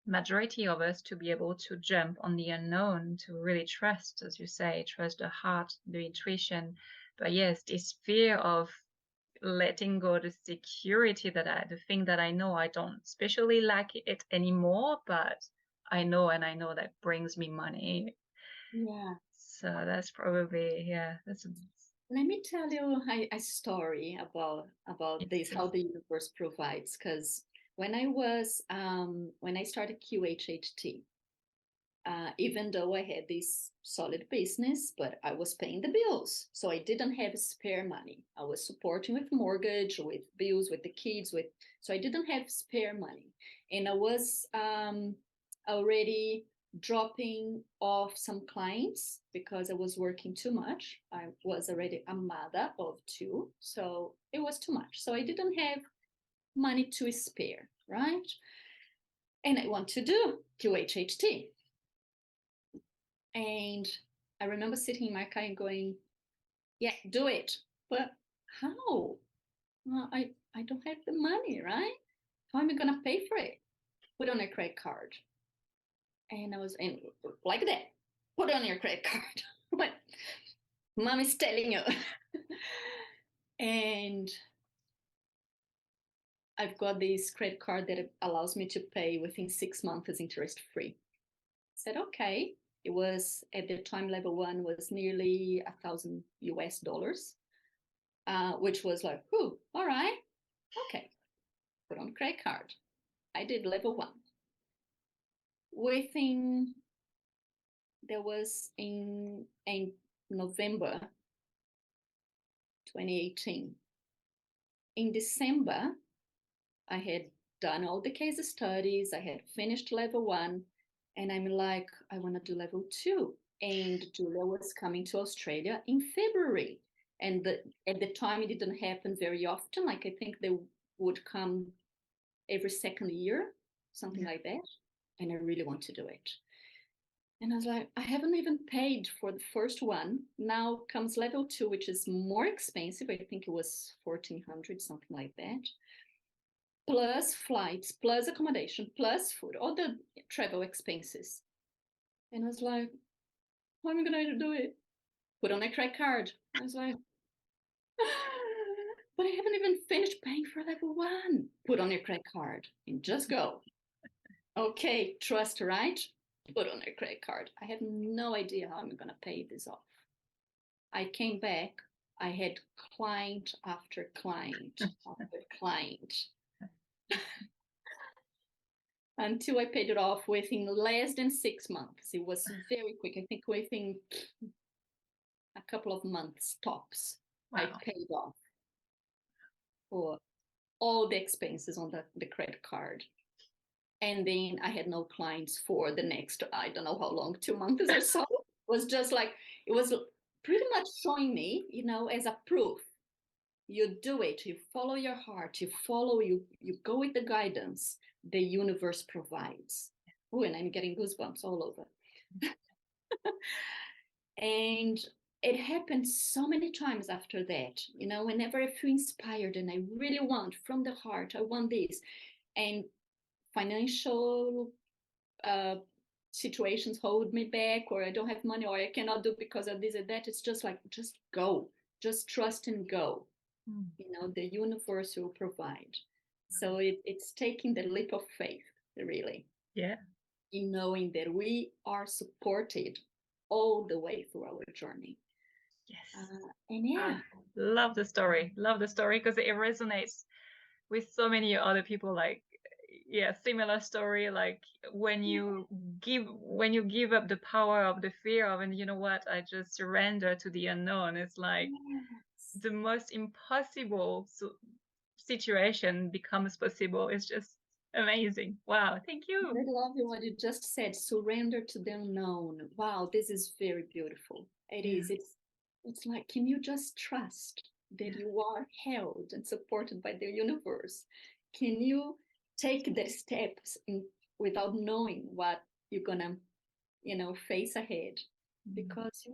majority of us to be able to jump on the unknown, to really trust, as you say, trust the heart, the intuition. But yes, this fear of letting go the security the thing that I know I don't especially like it anymore, but I know and I know that brings me money. Yeah. So that's probably, yeah, that's Let me tell you a story about this, yes. how the universe provides. Because when I started QHHT, even though I had this solid business, but I was paying the bills, so I didn't have spare money. I was supporting with mortgage, with bills, with the kids, so I didn't have spare money, and I was already dropping off some clients because I was working too much. I was already a mother of two, so it was too much. So I didn't have money to spare, right? And I want to do QHHT. And I remember sitting in my car and going, yeah, do it. But how? Well, I don't have the money, right? How am I going to pay for it? Put on a credit card. And I was in like that. Put on your credit card. But mom is telling you. And I've got this credit card that allows me to pay within 6 months as interest free. I said, okay. It was at the time level one was nearly $1,000 US, which was like, oh, all right, okay, put on credit card. I did level one. Within, there was in November 2018. In December, I had done all the case studies, I had finished level one, and I'm like, I want to do level two. And Julia was coming to Australia in February. And at the time, it didn't happen very often. Like, I think they would come every second year, something like that. And I really want to do it. And I was like, I haven't even paid for the first one. Now comes level two, which is more expensive. I think it was 1,400, something like that. Plus flights, plus accommodation, plus food, all the travel expenses. And I was like, how am I going to do it? Put on a credit card. I was like, but I haven't even finished paying for level one. Put on your credit card and just go. Okay, trust, right? Put on a credit card. I have no idea how I'm going to pay this off. I came back. I had client after client after client until I paid it off within less than 6 months. It was very quick. I think within a couple of months tops, Wow. I paid off for all the expenses on the credit card. And then I had no clients for the next, I don't know how long, 2 months or so. It was just like, it was pretty much showing me, as a proof. You do it, you follow your heart, you go with the guidance the universe provides. Oh, and I'm getting goosebumps all over. And it happened so many times after that, whenever I feel inspired and I really want from the heart, I want this. And financial situations hold me back, or I don't have money, or I cannot do because of this and that. It's just like, just go, just trust and go. The universe will provide. So it's taking the leap of faith, really. Yeah. In knowing that we are supported all the way through our journey. Yes. And yeah. Love the story. Love the story because it resonates with so many other people. Like, yeah, similar story. Like when you give up the power of the fear of, and you know what, I just surrender to the unknown. It's like the most impossible situation becomes possible. It's just amazing. Wow, thank you. I love what you just said. Surrender to the unknown. Wow, this is very beautiful. It is. It's like, can you just trust that you are held and supported by the universe? Can you take the steps without knowing what you're gonna, face ahead? because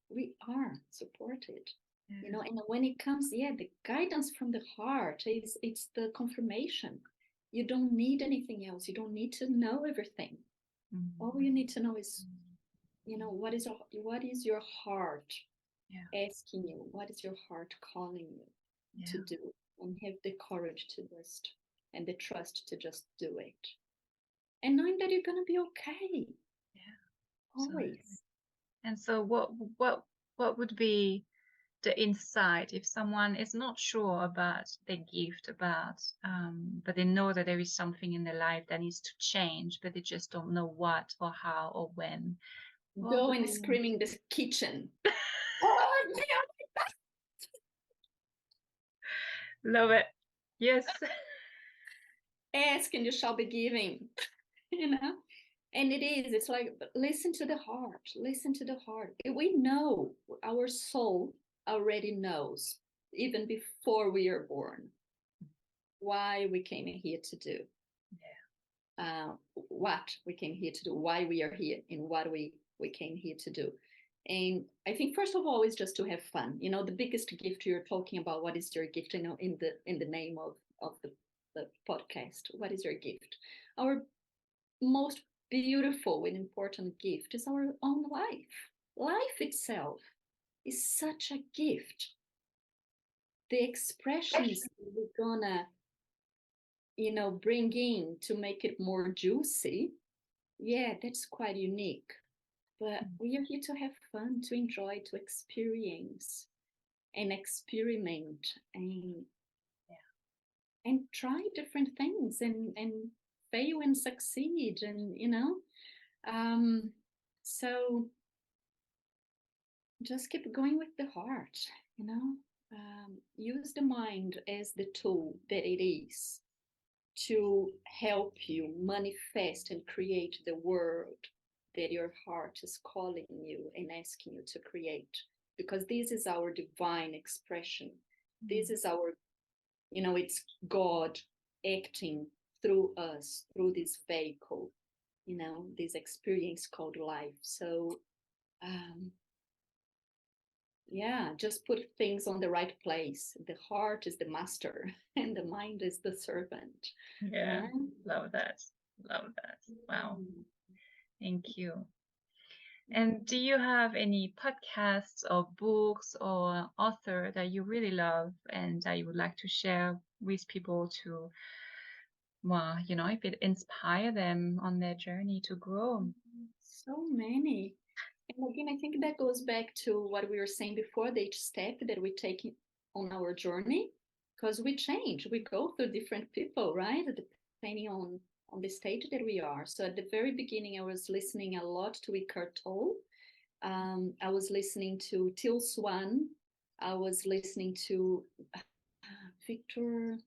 we are supported. Yeah. And when it comes, the guidance from the heart it's the confirmation. You don't need anything else. You don't need to know everything. All you need to know is, what is your heart asking you? What is your heart calling you to do? And have the courage to just, and the trust to just do it. And knowing that you're going to be okay. Yeah. Always. And so what would be the insight if someone is not sure about their gift, but they know that there is something in their life that needs to change, but they just don't know what or how or when? Go and scream in the kitchen. Oh, love it. Yes. ask and you shall be giving. And it's like, listen to the heart. Listen to the heart. We know, our soul already knows, even before we are born, why we came here to do. What we came here to do, why we are here, and what we came here to do. And I think, first of all, is just to have fun. The biggest gift you're talking about, what is your gift, in the name of the podcast, what is your gift? Our most beautiful and important gift is our own life. Life itself is such a gift. The expressions we're gonna bring in to make it more juicy, that's quite unique. But we are here to have fun, to enjoy, to experience and experiment, and try different things, and fail and succeed, and so just keep going with the heart. Use the mind as the tool that it is to help you manifest and create the world that your heart is calling you and asking you to create, because this is our divine expression. This is our, it's God acting through us, through this vehicle, this experience called life. So just put things on the right place. The heart is the master and the mind is the servant. Love that. Wow. Thank you. And do you have any podcasts or books or author that you really love and that you would like to share with people to, if it inspire them on their journey to grow? So many. And again, I think that goes back to what we were saying before, the each step that we take on our journey, because we change, we go through different people, right? Depending on the stage that we are. So at the very beginning, I was listening a lot to Eckart Tolle. I was listening to Teal Swan. I was listening to Victor.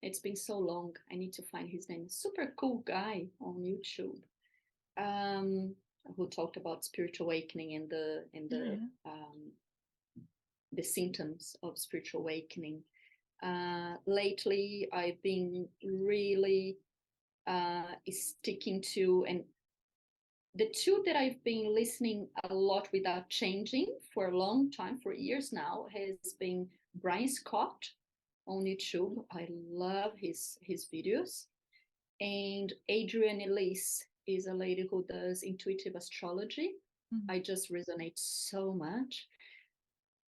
It's been so long. I need to find his name. Super cool guy on YouTube. Who talked about spiritual awakening and the symptoms of spiritual awakening. Lately, I've been really sticking to, and the two that I've been listening a lot without changing for a long time, for years now, has been Brian Scott on YouTube. I love his videos. And Adriene Elise is a lady who does intuitive astrology. I just resonate so much.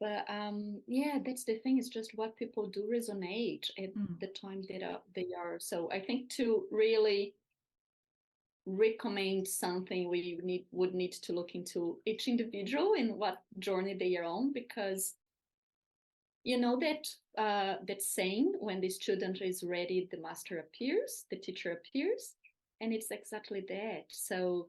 But that's the thing. It's just what people do resonate at the time that they are. So I think to really recommend something, we would need to look into each individual and what journey they are on, because that saying, when the student is ready, the master appears, the teacher appears, and it's exactly that. So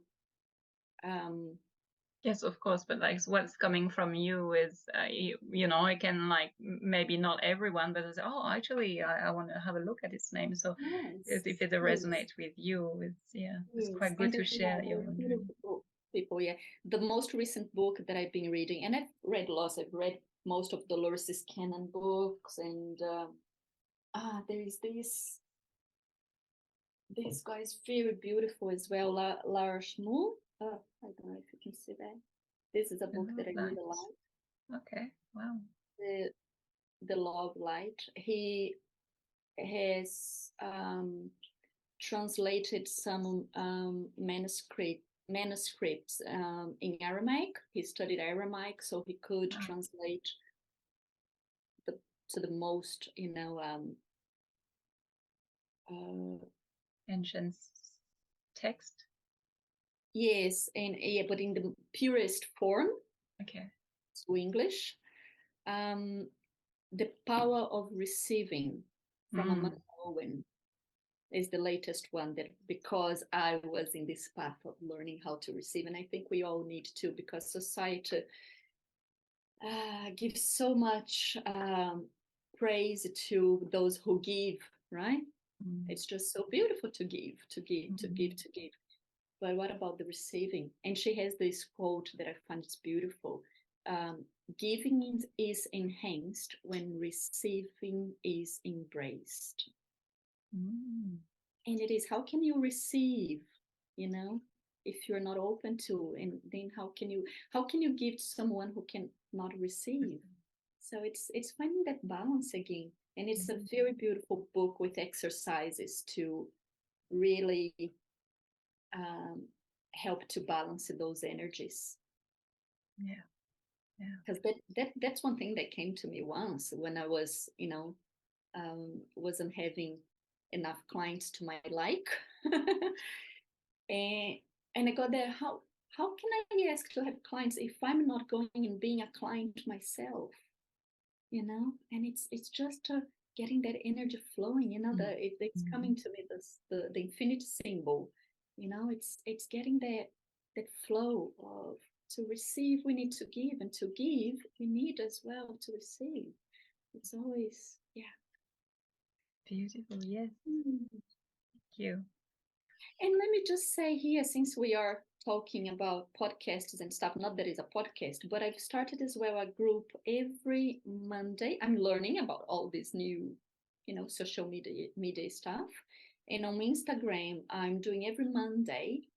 yes, of course, but like what's coming from you is I can, like, maybe not everyone, but I say, oh, actually I want to have a look at his name. So if it resonates with you, it's quite good to share your people. The most recent book that I've been reading, and I've read lots, I've read most of Dolores Cannon books, and there is this guy is very beautiful as well, Lars Moon. Oh, I don't know if you can see that. This is a book that I really like. Okay, wow. The Law of Light. He has translated some manuscripts in Aramaic. He studied Aramaic, so he could translate to the most, ancient text. Yes, and yeah, but in the purest form. Okay. To English. The Power of Receiving from Owen is the latest one, that because I was in this path of learning how to receive, and I think we all need to, because society gives so much praise to those who give, right? It's just so beautiful to give, to give, to give, to give. But what about the receiving? And she has this quote that I find is beautiful. Giving is enhanced when receiving is embraced. And it is, how can you receive, if you're not open to, and then how can you give to someone who can not receive? So it's finding that balance again. And it's a very beautiful book with exercises to really help to balance those energies. Yeah. Because that's one thing that came to me once when I was, wasn't having enough clients to my like. and I got there, how can I ask to have clients if I'm not going and being a client myself? And it's just getting that energy flowing, it's coming to me, the infinity symbol, it's getting that flow of, to receive we need to give, and to give we need as well to receive. It's always, yeah. Beautiful, yes. Thank you. And let me just say here, since we are talking about podcasts and stuff, not that it's a podcast, but I've started as well a group every Monday. I'm learning about all this new, social media stuff. And on Instagram, I'm doing every Monday.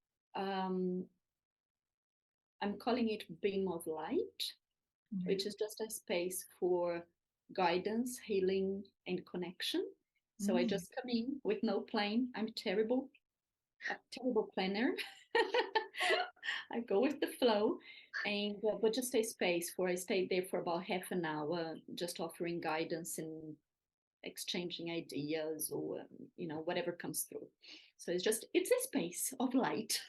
I'm calling it Beam of Light, which is just a space for guidance, healing, and connection. So I just come in with no plan. I'm a terrible planner. I go with the flow, and but just a space for, I stayed there for about half an hour, just offering guidance and exchanging ideas, or whatever comes through. So it's a space of light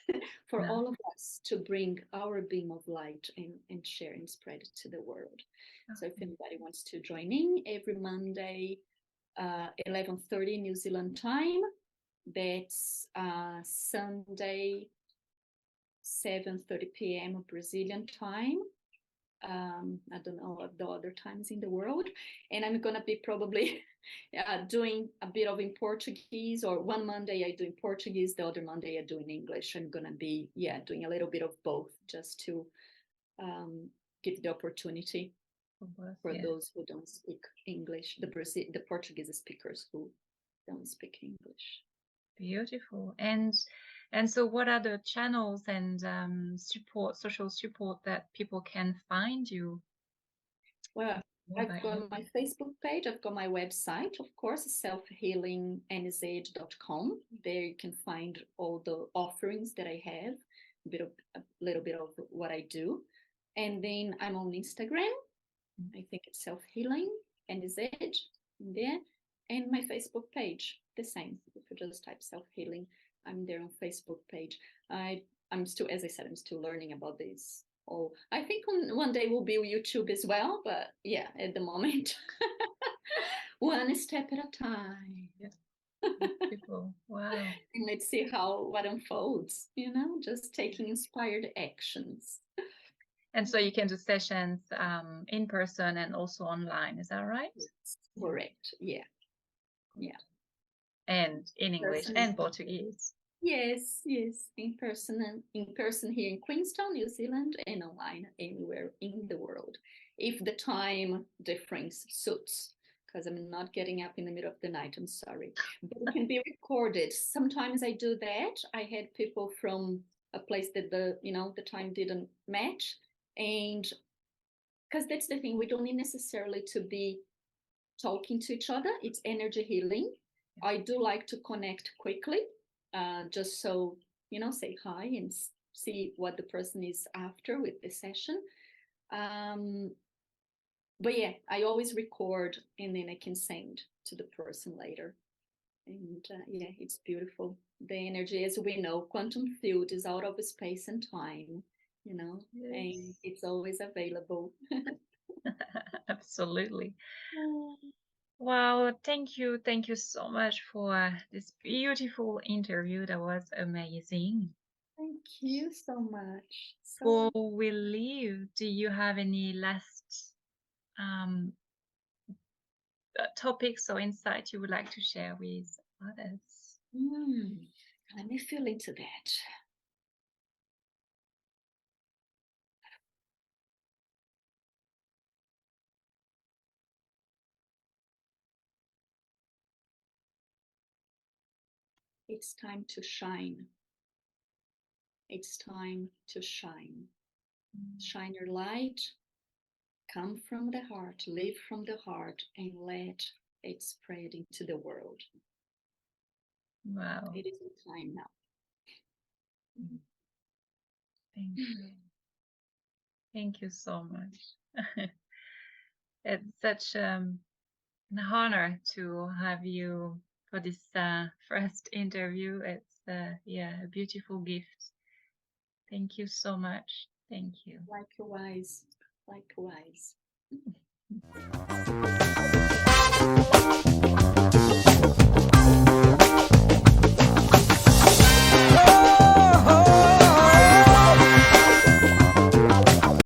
for all of us to bring our beam of light and share and spread it to the world. So if anybody wants to join in, every Monday, 11:30 New Zealand time, that's Sunday, 7:30 p.m. Brazilian time. I don't know the other times in the world. And I'm going to be probably doing a bit of in Portuguese, or one Monday I do in Portuguese, the other Monday I do in English. I'm going to be, doing a little bit of both, just to give the opportunity for those who don't speak English, the Portuguese speakers who don't speak English. Beautiful. And so what are the channels and social support that people can find you? Well, I've got my Facebook page, I've got my website, of course, selfhealingnz.com. There you can find all the offerings that I have, a little bit of what I do. And then I'm on Instagram. I think it's Self-Healing NZ there. And my Facebook page, the same. If you just type Self-Healing, I'm there on Facebook page. I'm still, as I said, I'm still learning about this. Oh, I think one day will be YouTube as well, but yeah, at the moment, one step at a time. People, wow. And let's see what unfolds, just taking inspired actions. And so you can do sessions in person and also online, is that right? Correct, yeah. And in English and Portuguese. Yes, in person here in Queenstown, New Zealand, and online anywhere in the world, if the time difference suits, because I'm not getting up in the middle of the night, I'm sorry. But it can be recorded. Sometimes I do that. I had people from a place that the time didn't match. And because that's the thing, we don't need necessarily to be talking to each other. It's energy healing. I do like to connect quickly, just so, say hi and see what the person is after with the session. But yeah, I always record and then I can send to the person later. And yeah, it's beautiful. The energy, as we know, quantum field is out of space and time, Yes. and it's always available. Absolutely. Wow, thank you. Thank you so much for this beautiful interview. That was amazing. Thank you so much. Before we leave, do you have any last topics or insights you would like to share with others? Let me feel into that. It's time to shine. It's time to shine. Shine your light. Come from the heart, live from the heart, and let it spread into the world. Wow. It is the time now. Thank you. Thank you so much. It's such an honor to have you for this first interview. It's a beautiful gift. Thank you so much. Thank you. Likewise.